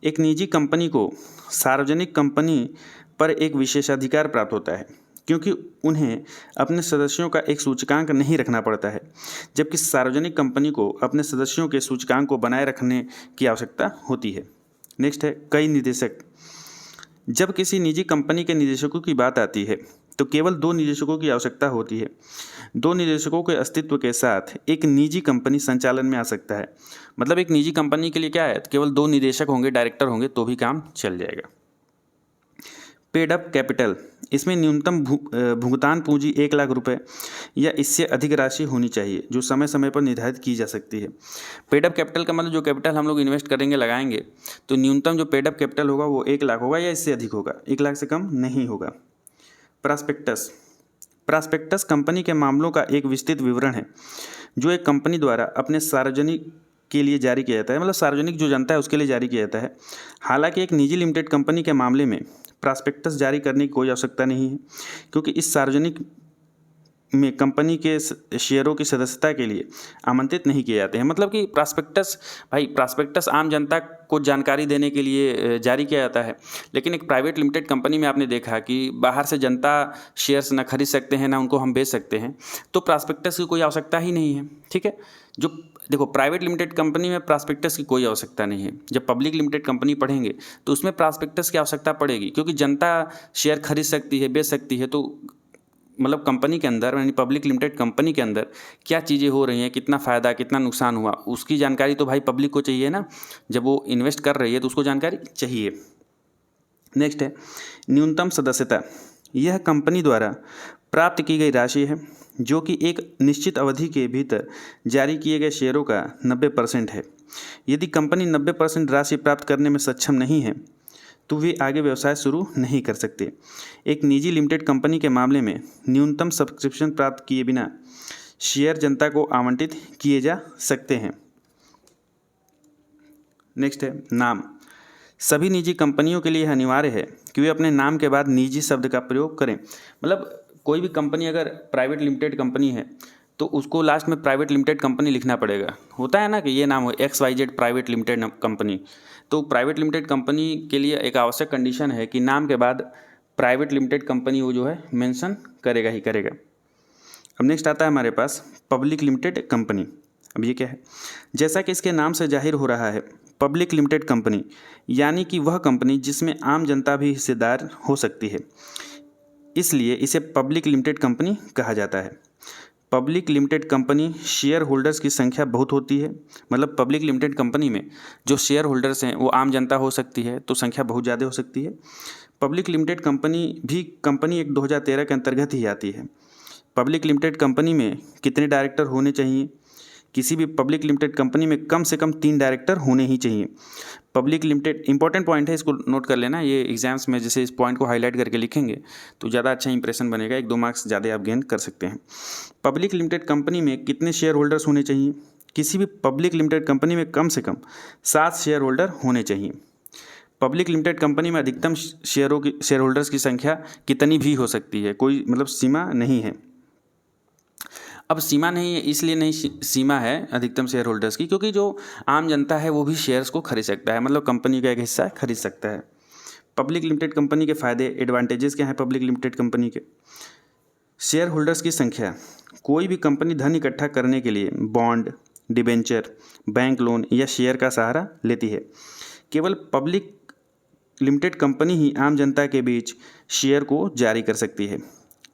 Speaker 1: एक निजी कंपनी को सार्वजनिक कंपनी पर एक विशेषाधिकार प्राप्त होता है क्योंकि उन्हें अपने सदस्यों का एक सूचकांक नहीं रखना पड़ता है, जबकि सार्वजनिक कंपनी को अपने सदस्यों के सूचकांक को बनाए रखने की आवश्यकता होती है। नेक्स्ट है कई निदेशक। जब किसी निजी कंपनी के निदेशकों की बात आती है तो केवल 2 निदेशकों की आवश्यकता होती है। 2 निदेशकों के अस्तित्व के साथ एक निजी कंपनी संचालन में आ सकता है। मतलब एक निजी कंपनी के लिए क्या है, केवल 2 निदेशक होंगे, डायरेक्टर होंगे तो भी काम चल जाएगा। Paid up capital. इसमें न्यूनतम भुगतान पूंजी 1 लाख रुपए या इससे अधिक राशि होनी चाहिए जो समय समय पर निर्धारित की जा सकती है। पेड अप कैपिटल का मतलब जो कैपिटल हम लोग इन्वेस्ट करेंगे, लगाएंगे, तो न्यूनतम जो पेड अप कैपिटल होगा वो 1 लाख होगा या इससे अधिक होगा, 1 लाख से कम नहीं होगा। प्रॉस्पेक्टस। प्रॉस्पेक्टस कंपनी के मामलों का एक विस्तृत विवरण है जो एक कंपनी द्वारा अपने सार्वजनिक के लिए जारी किया जाता है, मतलब सार्वजनिक जो जनता है उसके लिए जारी किया जाता है। हालांकि एक निजी लिमिटेड कंपनी के मामले में प्रॉस्पेक्टस जारी करने की कोई आवश्यकता नहीं है क्योंकि इस सार्वजनिक में कंपनी के शेयरों की सदस्यता के लिए आमंत्रित नहीं किए जाते हैं। मतलब कि प्रॉस्पेक्टस आम जनता को जानकारी देने के लिए जारी किया जाता है, लेकिन एक प्राइवेट लिमिटेड कंपनी में आपने देखा कि बाहर से जनता शेयर्स ना खरीद सकते हैं ना उनको हम बेच सकते हैं, तो प्रॉस्पेक्टस की कोई आवश्यकता ही नहीं है। ठीक है, जो देखो प्राइवेट लिमिटेड कंपनी में प्रॉस्पेक्टस की कोई आवश्यकता नहीं है। जब पब्लिक लिमिटेड कंपनी पढ़ेंगे तो उसमें प्रॉस्पेक्टस की आवश्यकता पड़ेगी क्योंकि जनता शेयर खरीद सकती है, बेच सकती है। तो मतलब कंपनी के अंदर यानी पब्लिक लिमिटेड कंपनी के अंदर क्या चीज़ें हो रही हैं, कितना फ़ायदा, कितना नुकसान हुआ, उसकी जानकारी तो भाई पब्लिक को चाहिए ना। जब वो इन्वेस्ट कर रही है तो उसको जानकारी चाहिए। नेक्स्ट है न्यूनतम सदस्यता। यह कंपनी द्वारा प्राप्त की गई राशि है जो कि एक निश्चित अवधि के भीतर जारी किए गए शेयरों का 90% है। यदि कंपनी 90% राशि प्राप्त करने में सक्षम नहीं है तो वे आगे व्यवसाय शुरू नहीं कर सकते। एक निजी लिमिटेड कंपनी के मामले में न्यूनतम सब्सक्रिप्शन प्राप्त किए बिना शेयर जनता को आवंटित किए जा सकते हैं। नेक्स्ट है नाम। सभी निजी कंपनियों के लिए अनिवार्य है कि वे अपने नाम के बाद निजी शब्द का प्रयोग करें। मतलब कोई भी कंपनी अगर प्राइवेट लिमिटेड कंपनी है तो उसको लास्ट में प्राइवेट लिमिटेड कंपनी लिखना पड़ेगा। होता है ना कि ये नाम हो XYZ प्राइवेट लिमिटेड कंपनी, तो प्राइवेट लिमिटेड कंपनी के लिए एक आवश्यक कंडीशन है कि नाम के बाद प्राइवेट लिमिटेड कंपनी वो जो है मेंशन करेगा ही करेगा। अब नेक्स्ट आता है हमारे पास पब्लिक लिमिटेड कंपनी। अब ये क्या है, जैसा कि इसके नाम से जाहिर हो रहा है, पब्लिक लिमिटेड कंपनी यानी कि वह कंपनी जिसमें आम जनता भी हिस्सेदार हो सकती है, इसलिए इसे पब्लिक लिमिटेड कंपनी कहा जाता है। Public limited company share holders की संख्या बहुत होती है। मतलब पब्लिक लिमिटेड कंपनी में जो शेयर होल्डर्स हैं वो आम जनता हो सकती है, तो संख्या बहुत ज़्यादा हो सकती है। पब्लिक लिमिटेड कंपनी एक 2013 के अंतर्गत ही आती है। पब्लिक लिमिटेड कंपनी में कितने डायरेक्टर होने चाहिए, किसी भी पब्लिक लिमिटेड कंपनी में कम से कम 3 डायरेक्टर होने ही चाहिए। पब्लिक लिमिटेड इंपॉर्टेंट पॉइंट है, इसको नोट कर लेना। ये एग्जाम्स में जैसे इस पॉइंट को हाईलाइट करके लिखेंगे तो ज़्यादा अच्छा इंप्रेशन बनेगा, 1-2 मार्क्स ज़्यादा आप गेन कर सकते हैं। पब्लिक लिमिटेड कंपनी में कितने शेयर होल्डर्स होने चाहिए? किसी भी पब्लिक लिमिटेड कंपनी में कम से कम 7 शेयर होल्डर होने चाहिए। पब्लिक लिमिटेड कंपनी में अधिकतम शेयर होल्डर्स की संख्या कितनी भी हो सकती है, कोई मतलब सीमा नहीं है। अब सीमा नहीं है, इसलिए नहीं सीमा है अधिकतम शेयर होल्डर्स की, क्योंकि जो आम जनता है वो भी शेयर्स को खरीद सकता है, मतलब कंपनी का एक हिस्सा खरीद सकता है। पब्लिक लिमिटेड कंपनी के फ़ायदे, एडवांटेजेस क्या हैं पब्लिक लिमिटेड कंपनी के? शेयर होल्डर्स की संख्या। कोई भी कंपनी धन इकट्ठा करने के लिए बॉन्ड, डिबेंचर, बैंक लोन या शेयर का सहारा लेती है। केवल पब्लिक लिमिटेड कंपनी ही आम जनता के बीच शेयर को जारी कर सकती है।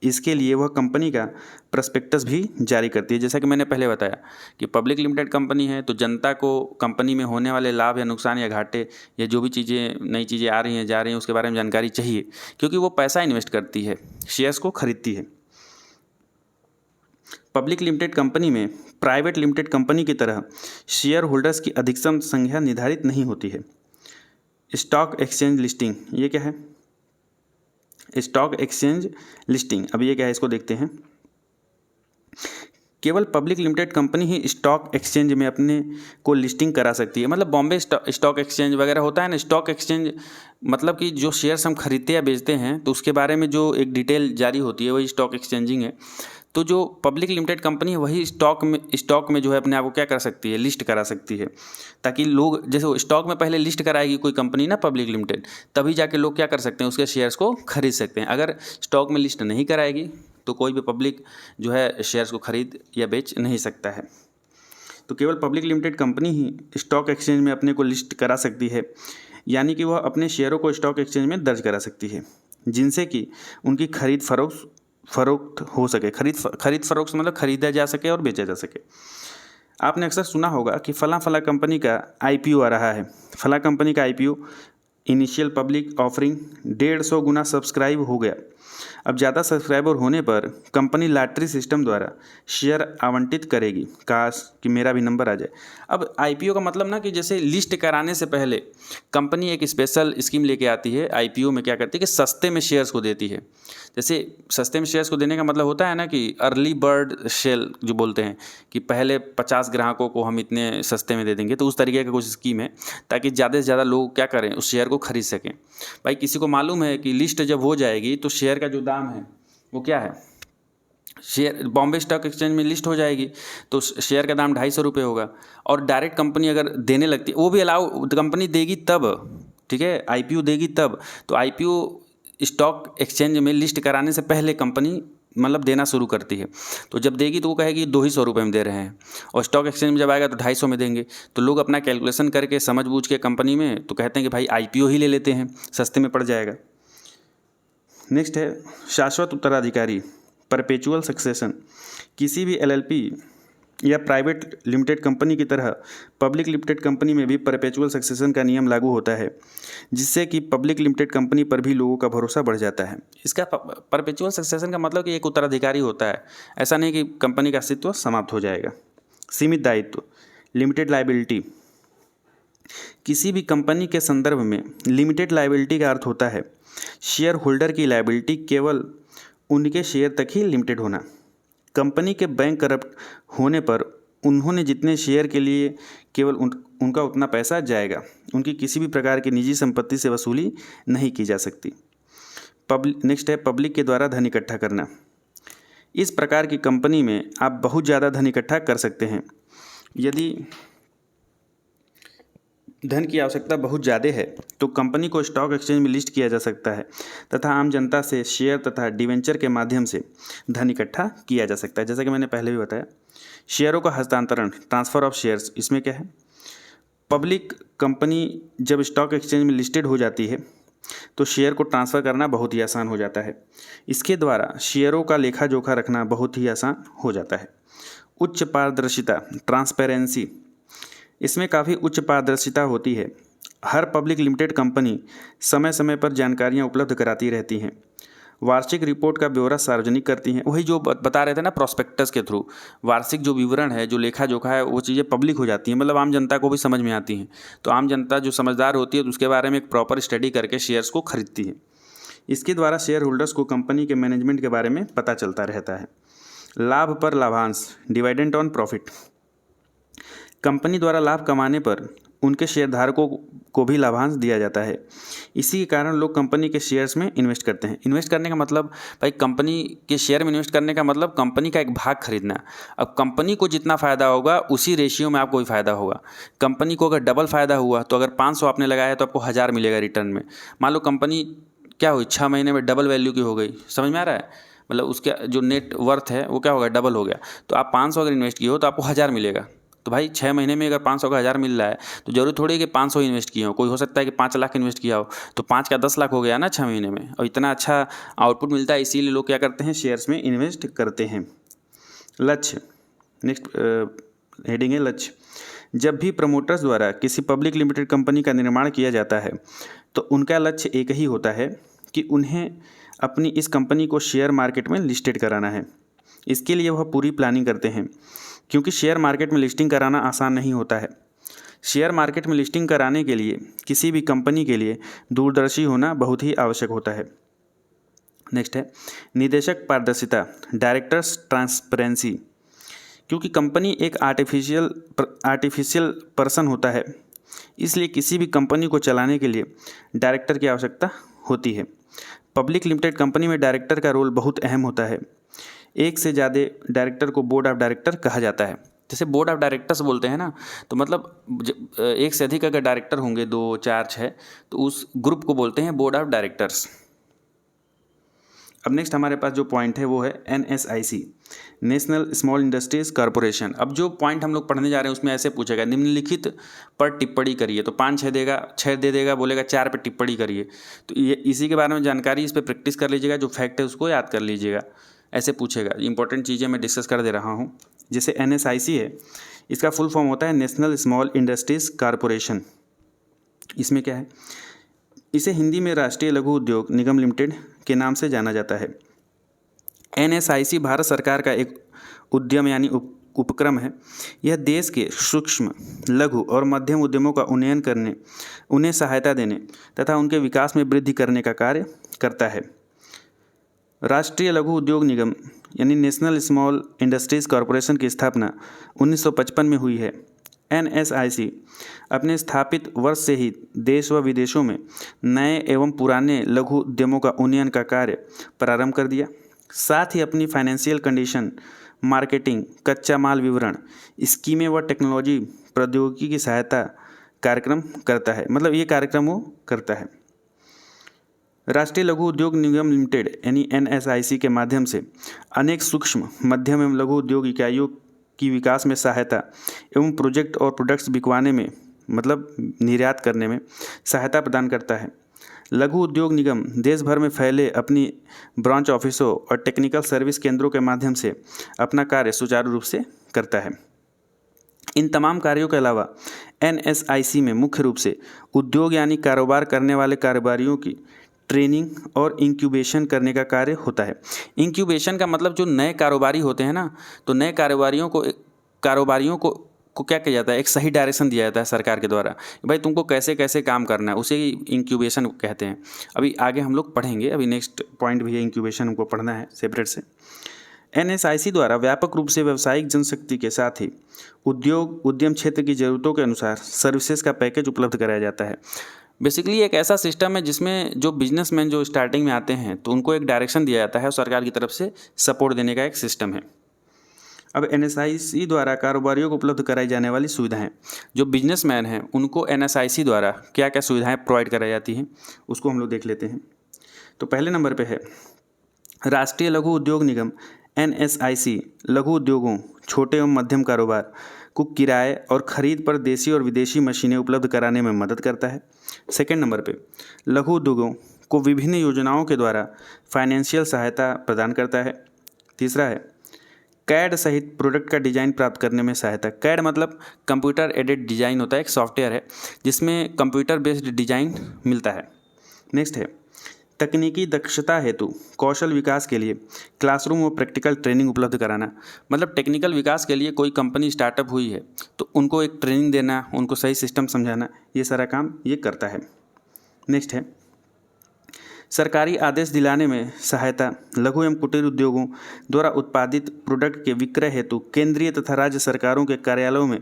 Speaker 1: इसके लिए वह कंपनी का प्रॉस्पेक्टस भी जारी करती है। जैसा कि मैंने पहले बताया कि पब्लिक लिमिटेड कंपनी है तो जनता को कंपनी में होने वाले लाभ या नुकसान या घाटे या जो भी चीज़ें नई चीज़ें आ रही हैं जा रही हैं उसके बारे में जानकारी चाहिए, क्योंकि वो पैसा इन्वेस्ट करती है, शेयर्स को खरीदती है। पब्लिक लिमिटेड कंपनी में प्राइवेट लिमिटेड कंपनी की तरह शेयर होल्डर्स की अधिकतम संख्या निर्धारित नहीं होती है। स्टॉक एक्सचेंज लिस्टिंग, ये क्या है? स्टॉक एक्सचेंज लिस्टिंग, अब ये क्या है इसको देखते हैं। केवल पब्लिक लिमिटेड कंपनी ही स्टॉक एक्सचेंज में अपने को लिस्टिंग करा सकती है। मतलब बॉम्बे स्टॉक एक्सचेंज वगैरह होता है ना, स्टॉक एक्सचेंज मतलब कि जो शेयर्स हम खरीदते या बेचते हैं तो उसके बारे में जो एक डिटेल जारी होती है वही स्टॉक एक्सचेंजिंग है। तो जो पब्लिक लिमिटेड कंपनी है वही स्टॉक में जो है अपने आप को क्या कर सकती है, लिस्ट करा सकती है, ताकि लोग जैसे स्टॉक में पहले लिस्ट कराएगी कोई कंपनी ना पब्लिक लिमिटेड, तभी जाके लोग क्या कर सकते हैं, उसके शेयर्स को खरीद सकते हैं। अगर स्टॉक में लिस्ट नहीं कराएगी तो कोई भी पब्लिक जो है शेयर्स को खरीद या बेच नहीं सकता है। तो केवल पब्लिक लिमिटेड कंपनी ही स्टॉक एक्सचेंज में अपने को लिस्ट करा सकती है, यानी कि वह अपने शेयरों को स्टॉक एक्सचेंज में दर्ज करा सकती है, जिनसे कि उनकी खरीद फरोख्त हो सके। खरीद फरोख्त मतलब खरीदा जा सके और बेचा जा सके। आपने अक्सर सुना होगा कि फला कंपनी का IPO आ रहा है। फला कंपनी का IPO इनिशियल पब्लिक ऑफरिंग 150 गुना सब्सक्राइब हो गया। अब ज़्यादा सब्सक्राइबर होने पर कंपनी लॉटरी सिस्टम द्वारा शेयर आवंटित करेगी। काश कि मेरा भी नंबर आ जाए। अब IPO का मतलब ना कि जैसे लिस्ट कराने से पहले कंपनी एक स्पेशल स्कीम लेके आती है। IPO में क्या करती है कि सस्ते में शेयर्स को देती है। जैसे सस्ते में शेयर्स को देने का मतलब होता है ना कि अर्ली बर्ड सेल जो बोलते हैं, कि पहले 50 ग्राहकों को हम इतने सस्ते में दे देंगे, तो उस तरीके का कुछ स्कीम है ताकि ज़्यादा से ज़्यादा लोग क्या करें, उस शेयर को खरीद सकें। भाई किसी को मालूम है कि लिस्ट जब हो जाएगी तो शेयर का जो दाम है वो क्या है, शेयर बॉम्बे स्टॉक एक्सचेंज में लिस्ट हो जाएगी तो शेयर का दाम 250 रुपये होगा। और डायरेक्ट कंपनी अगर देने लगती है, वो भी अलाउ कंपनी देगी तब, ठीक है, IPO देगी तब। तो IPO स्टॉक एक्सचेंज में लिस्ट कराने से पहले कंपनी मतलब देना शुरू करती है। तो जब देगी तो वो कहेगी 200 रुपये में दे रहे हैं, और स्टॉक एक्सचेंज में जब आएगा तो 250 में देंगे। तो लोग अपना कैलकुलेशन करके समझ बूझ के कंपनी में तो कहते हैं कि भाई IPO ही ले लेते हैं, सस्ते में पड़ जाएगा। नेक्स्ट है शाश्वत उत्तराधिकारी, परपेचुअल सक्सेशन। किसी भी LLP या प्राइवेट लिमिटेड कंपनी की तरह पब्लिक लिमिटेड कंपनी में भी परपेचुअल सक्सेशन का नियम लागू होता है, जिससे कि पब्लिक लिमिटेड कंपनी पर भी लोगों का भरोसा बढ़ जाता है। इसका परपेचुअल सक्सेशन का मतलब कि एक उत्तराधिकारी होता है, ऐसा नहीं कि कंपनी का अस्तित्व समाप्त हो जाएगा। सीमित दायित्व, लिमिटेड लायबिलिटी। किसी भी कंपनी के संदर्भ में लिमिटेड लायबिलिटी का अर्थ होता है शेयर होल्डर की लायबिलिटी केवल उनके शेयर तक ही लिमिटेड होना। कंपनी के बैंक करप्ट होने पर उन्होंने जितने शेयर के लिए केवल उनका उतना पैसा जाएगा, उनकी किसी भी प्रकार की निजी संपत्ति से वसूली नहीं की जा सकती। नेक्स्ट है पब्लिक के द्वारा धन इकट्ठा करना। इस प्रकार की कंपनी में आप बहुत ज़्यादा धन इकट्ठा कर सकते हैं। यदि धन की आवश्यकता बहुत ज़्यादा है तो कंपनी को स्टॉक एक्सचेंज में लिस्ट किया जा सकता है तथा आम जनता से शेयर तथा डिवेंचर के माध्यम से धन इकट्ठा किया जा सकता है। जैसा कि मैंने पहले भी बताया, शेयरों का हस्तांतरण, ट्रांसफ़र ऑफ शेयर्स, इसमें क्या है, पब्लिक कंपनी जब स्टॉक एक्सचेंज में लिस्टेड हो जाती है तो शेयर को ट्रांसफ़र करना बहुत ही आसान हो जाता है। इसके द्वारा शेयरों का लेखा जोखा रखना बहुत ही आसान हो जाता है। उच्च पारदर्शिता, ट्रांसपेरेंसी, इसमें काफ़ी उच्च पारदर्शिता होती है। हर पब्लिक लिमिटेड कंपनी समय समय पर जानकारियां उपलब्ध कराती रहती हैं। वार्षिक रिपोर्ट का ब्यौरा सार्वजनिक करती हैं। वही जो बता रहे थे ना, प्रॉस्पेक्टस के थ्रू वार्षिक जो विवरण है, जो लेखा जोखा है, वो चीज़ें पब्लिक हो जाती हैं, मतलब आम जनता को भी समझ में आती हैं। तो आम जनता जो समझदार होती है तो उसके बारे में एक प्रॉपर स्टडी करके शेयर्स को खरीदती है। इसके द्वारा शेयर होल्डर्स को कंपनी के मैनेजमेंट के बारे में पता चलता रहता है। लाभ पर लाभांश, डिविडेंड ऑन प्रॉफिट। कंपनी द्वारा लाभ कमाने पर उनके शेयरधारकों को भी लाभांश दिया जाता है। इसी के कारण लोग कंपनी के शेयर्स में इन्वेस्ट करते हैं। इन्वेस्ट करने का मतलब भाई, कंपनी के शेयर में इन्वेस्ट करने का मतलब कंपनी का एक भाग खरीदना। अब कंपनी को जितना फ़ायदा होगा उसी रेशियो में आपको भी फ़ायदा होगा। कंपनी को अगर डबल फ़ायदा हुआ तो अगर 500 आपने लगाया तो आपको 1000 मिलेगा रिटर्न में। मान लो कंपनी क्या हुई, 6 महीने में डबल वैल्यू की हो गई, समझ में आ रहा है, मतलब उसका जो नेट वर्थ है वो क्या होगा, डबल हो गया। तो आप 500 अगर इन्वेस्ट किए हो तो आपको 1000 मिलेगा। तो भाई 6 महीने में अगर 500 का 1000 मिल रहा है तो जरूरी थोड़ी है कि 500 इन्वेस्ट किए हो। कोई हो सकता है कि 5 लाख इन्वेस्ट किया हो, तो 5 का 10 लाख हो गया ना 6 महीने में। और इतना अच्छा आउटपुट मिलता है, इसीलिए लोग क्या करते हैं, शेयर्स में इन्वेस्ट करते हैं। लक्ष्य, नेक्स्ट हेडिंग है लक्ष्य। जब भी प्रमोटर्स द्वारा किसी पब्लिक लिमिटेड कंपनी का निर्माण किया जाता है तो उनका लक्ष्य एक ही होता है कि उन्हें अपनी इस कंपनी को शेयर मार्केट में लिस्टेड कराना है। इसके लिए वह पूरी प्लानिंग करते हैं, क्योंकि शेयर मार्केट में लिस्टिंग कराना आसान नहीं होता है। शेयर मार्केट में लिस्टिंग कराने के लिए किसी भी कंपनी के लिए दूरदर्शी होना बहुत ही आवश्यक होता है। नेक्स्ट है निदेशक पारदर्शिता, डायरेक्टर्स ट्रांसपेरेंसी। क्योंकि कंपनी एक आर्टिफिशियल पर्सन होता है, इसलिए किसी भी कंपनी को चलाने के लिए डायरेक्टर की आवश्यकता होती है। पब्लिक लिमिटेड कंपनी में डायरेक्टर का रोल बहुत अहम होता है। एक से ज़्यादा डायरेक्टर को बोर्ड ऑफ डायरेक्टर कहा जाता है। जैसे बोर्ड ऑफ डायरेक्टर्स बोलते हैं ना, तो मतलब एक से अधिक अगर डायरेक्टर होंगे, 2, 4, 6, तो उस ग्रुप को बोलते हैं बोर्ड ऑफ डायरेक्टर्स। अब नेक्स्ट हमारे पास जो पॉइंट है वो है NSIC, national small industries corporation. अब जो पॉइंट हम लोग पढ़ने जा रहे हैं उसमें ऐसे पूछेगा, निम्नलिखित पर टिप्पणी करिए। तो 5, 6 देगा, 6 दे देगा, बोलेगा 4 पे टिप्पणी करिए। तो ये इसी के बारे में जानकारी, इस पर प्रैक्टिस कर लीजिएगा, जो फैक्ट है उसको याद कर लीजिएगा। ऐसे पूछेगा, इंपॉर्टेंट चीज़ें मैं डिस्कस कर दे रहा हूँ। जैसे NSIC है, इसका फुल फॉर्म होता है नेशनल स्मॉल इंडस्ट्रीज कॉरपोरेशन। इसमें क्या है, इसे हिंदी में राष्ट्रीय लघु उद्योग निगम लिमिटेड के नाम से जाना जाता है। NSIC भारत सरकार का एक उद्यम यानी उपक्रम है। यह देश के सूक्ष्म, लघु और मध्यम उद्यमों का उन्नयन करने, उन्हें सहायता देने तथा उनके विकास में वृद्धि करने का कार्य करता है। राष्ट्रीय लघु उद्योग निगम यानी नेशनल स्मॉल इंडस्ट्रीज कॉरपोरेशन की स्थापना 1955 में हुई है। NSIC अपने स्थापित वर्ष से ही देश व विदेशों में नए एवं पुराने लघु उद्यमों का उन्नयन का कार्य प्रारंभ कर दिया। साथ ही अपनी फाइनेंशियल कंडीशन, मार्केटिंग, कच्चा माल विवरण, स्कीमें व टेक्नोलॉजी प्रौद्योगिकी की सहायता कार्यक्रम करता है। मतलब ये कार्यक्रम वो करता है। राष्ट्रीय लघु उद्योग निगम लिमिटेड यानी NSIC के माध्यम से अनेक सूक्ष्म, मध्यम एवं लघु उद्योग इकाइयों की विकास में सहायता एवं प्रोजेक्ट और प्रोडक्ट्स बिकवाने में, मतलब निर्यात करने में सहायता प्रदान करता है। लघु उद्योग निगम देश भर में फैले अपनी ब्रांच ऑफिसों और टेक्निकल सर्विस केंद्रों के माध्यम से अपना कार्य सुचारू रूप से करता है। इन तमाम कार्यों के अलावा NSIC में मुख्य रूप से उद्योग यानी कारोबार करने वाले कारोबारियों की ट्रेनिंग और इंक्यूबेशन करने का कार्य होता है। इंक्यूबेशन का मतलब जो नए कारोबारी होते हैं ना, तो नए कारोबारियों को क्या किया जाता है, एक सही डायरेक्शन दिया जाता है सरकार के द्वारा, भाई तुमको कैसे कैसे काम करना है, उसे इंक्यूबेशन कहते हैं। अभी आगे हम लोग पढ़ेंगे, अभी नेक्स्ट पॉइंट भी है इंक्यूबेशन, हमको पढ़ना है सेपरेट से। NSIC द्वारा व्यापक रूप से व्यावसायिक जनशक्ति के साथ ही उद्यम क्षेत्र की ज़रूरतों के अनुसार सर्विसेज का पैकेज उपलब्ध कराया जाता है। बेसिकली एक ऐसा सिस्टम है जिसमें जो बिजनेसमैन जो स्टार्टिंग में आते हैं तो उनको एक डायरेक्शन दिया जाता है और सरकार की तरफ से सपोर्ट देने का एक सिस्टम है। अब NSIC द्वारा कारोबारियों को उपलब्ध कराई जाने वाली सुविधाएं, जो बिजनेसमैन हैं उनको NSIC द्वारा क्या क्या सुविधाएं प्रोवाइड कराई जाती हैं उसको हम लोग देख लेते हैं। तो पहले नंबर पे है राष्ट्रीय लघु उद्योग निगम NSIC लघु उद्योगों, छोटे एवं मध्यम कारोबार को किराए और खरीद पर देशी और विदेशी मशीनें उपलब्ध कराने में मदद करता है। सेकेंड नंबर पे लघु उद्योगों को विभिन्न योजनाओं के द्वारा फाइनेंशियल सहायता प्रदान करता है। तीसरा है CAD सहित प्रोडक्ट का डिजाइन प्राप्त करने में सहायता। CAD मतलब कंप्यूटर एडेड डिजाइन होता है, एक सॉफ्टवेयर है जिसमें कंप्यूटर बेस्ड डिजाइन मिलता है। नेक्स्ट है तकनीकी दक्षता हेतु कौशल विकास के लिए क्लासरूम और प्रैक्टिकल ट्रेनिंग उपलब्ध कराना। मतलब टेक्निकल विकास के लिए कोई कंपनी स्टार्टअप हुई है तो उनको एक ट्रेनिंग देना, उनको सही सिस्टम समझाना, ये सारा काम ये करता है। नेक्स्ट है सरकारी आदेश दिलाने में सहायता। लघु एवं कुटीर उद्योगों द्वारा उत्पादित प्रोडक्ट के विक्रय हेतु केंद्रीय तथा राज्य सरकारों के कार्यालयों में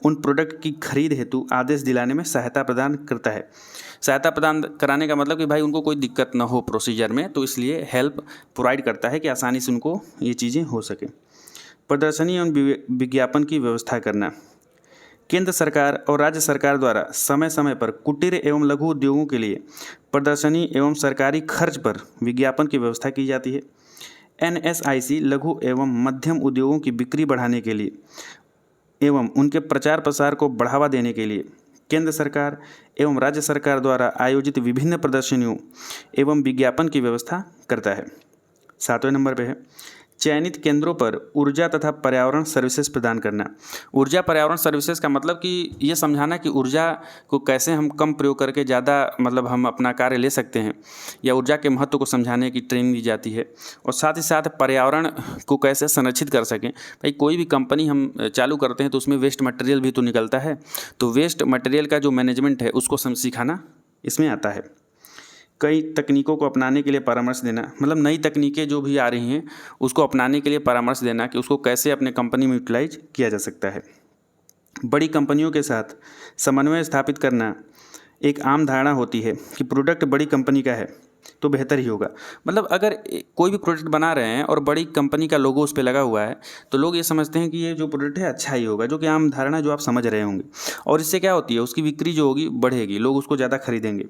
Speaker 1: उन प्रोडक्ट की खरीद हेतु आदेश दिलाने में सहायता प्रदान करता है। सहायता प्रदान कराने का मतलब कि भाई उनको कोई दिक्कत ना हो प्रोसीजर में, तो इसलिए हेल्प प्रोवाइड करता है कि आसानी से उनको ये चीज़ें हो सके। प्रदर्शनी एवं विज्ञापन की व्यवस्था करना। केंद्र सरकार और राज्य सरकार द्वारा समय समय पर कुटीर एवं लघु उद्योगों के लिए प्रदर्शनी एवं सरकारी खर्च पर विज्ञापन की व्यवस्था की जाती है। NSIC लघु एवं मध्यम उद्योगों की बिक्री बढ़ाने के लिए एवं उनके प्रचार प्रसार को बढ़ावा देने के लिए केंद्र सरकार एवं राज्य सरकार द्वारा आयोजित विभिन्न प्रदर्शनियों एवं विज्ञापन की व्यवस्था करता है। 7वें नंबर पे है चयनित केंद्रों पर ऊर्जा तथा पर्यावरण सर्विसेज प्रदान करना। ऊर्जा पर्यावरण सर्विसेज का मतलब कि ये समझाना कि ऊर्जा को कैसे हम कम प्रयोग करके ज़्यादा मतलब हम अपना कार्य ले सकते हैं, या ऊर्जा के महत्व को समझाने की ट्रेनिंग दी जाती है। और साथ ही साथ पर्यावरण को कैसे संरक्षित कर सकें। भाई कोई भी कंपनी हम चालू करते हैं तो उसमें वेस्ट मटेरियल भी तो निकलता है, तो वेस्ट मटेरियल का जो मैनेजमेंट है उसको सिखाना इसमें आता है। कई तकनीकों को अपनाने के लिए परामर्श देना। मतलब नई तकनीकें जो भी आ रही हैं उसको अपनाने के लिए परामर्श देना कि उसको कैसे अपने कंपनी में यूटिलाइज किया जा सकता है। बड़ी कंपनियों के साथ समन्वय स्थापित करना। एक आम धारणा होती है कि प्रोडक्ट बड़ी कंपनी का है तो बेहतर ही होगा। मतलब अगर कोई भी प्रोडक्ट बना रहे हैं और बड़ी कंपनी का लोगो उस पर लगा हुआ है तो लोग ये समझते हैं कि ये जो प्रोडक्ट है अच्छा ही होगा, जो कि आम धारणा जो आप समझ रहे होंगे। और इससे क्या होती है, उसकी बिक्री जो होगी बढ़ेगी, लोग उसको ज़्यादा खरीदेंगे।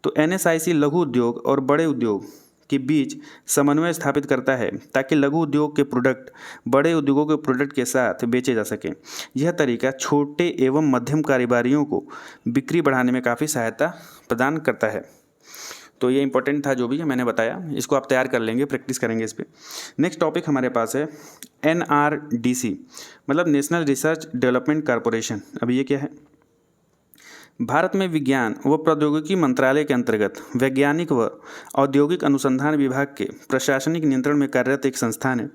Speaker 1: तो NSIC लघु उद्योग और बड़े उद्योग के बीच समन्वय स्थापित करता है ताकि लघु उद्योग के प्रोडक्ट बड़े उद्योगों के प्रोडक्ट के साथ बेचे जा सकें। यह तरीका छोटे एवं मध्यम कारोबारियों को बिक्री बढ़ाने में काफ़ी सहायता प्रदान करता है। तो ये इंपॉर्टेंट था जो भी मैंने बताया, इसको आप तैयार कर लेंगे, प्रैक्टिस करेंगे इस पर। नेक्स्ट टॉपिक हमारे पास है NRDC मतलब नेशनल रिसर्च डेवलपमेंट कॉरपोरेशन। अब ये क्या है? भारत में विज्ञान व प्रौद्योगिकी मंत्रालय के अंतर्गत वैज्ञानिक व औद्योगिक अनुसंधान विभाग के प्रशासनिक नियंत्रण में कार्यरत एक संस्थान है।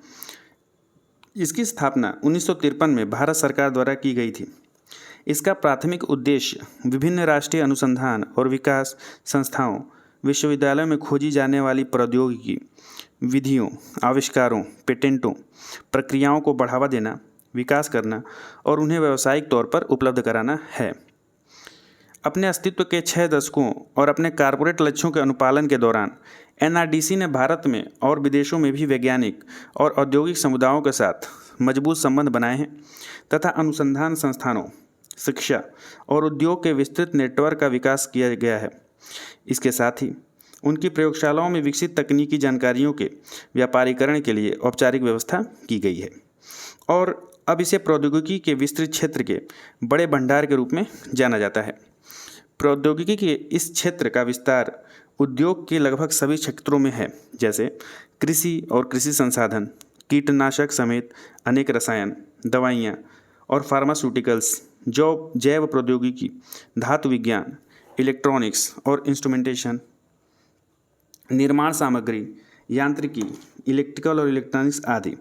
Speaker 1: इसकी स्थापना 1953 में भारत सरकार द्वारा की गई थी। इसका प्राथमिक उद्देश्य विभिन्न राष्ट्रीय अनुसंधान और विकास संस्थाओं, विश्वविद्यालयों में खोजी जाने वाली प्रौद्योगिकी, विधियों, आविष्कारों, पेटेंटों, प्रक्रियाओं को बढ़ावा देना, विकास करना और उन्हें व्यावसायिक तौर पर उपलब्ध कराना है। अपने अस्तित्व के 6 दशकों और अपने कॉर्पोरेट लक्ष्यों के अनुपालन के दौरान NRDC ने भारत में और विदेशों में भी वैज्ञानिक और औद्योगिक समुदायों के साथ मजबूत संबंध बनाए हैं तथा अनुसंधान संस्थानों, शिक्षा और उद्योग के विस्तृत नेटवर्क का विकास किया गया है। इसके साथ ही उनकी प्रयोगशालाओं में विकसित तकनीकी जानकारियों के व्यापारीकरण के लिए औपचारिक व्यवस्था की गई है और अब इसे प्रौद्योगिकी के विस्तृत क्षेत्र के बड़े भंडार के रूप में जाना जाता है। प्रौद्योगिकी के इस क्षेत्र का विस्तार उद्योग के लगभग सभी क्षेत्रों में है, जैसे कृषि और कृषि संसाधन, कीटनाशक समेत अनेक रसायन, दवाइयाँ और फार्मास्यूटिकल्स, जैव प्रौद्योगिकी, धातु विज्ञान, इलेक्ट्रॉनिक्स और इंस्ट्रूमेंटेशन, निर्माण सामग्री, यांत्रिकी, इलेक्ट्रिकल और इलेक्ट्रॉनिक्स आदि।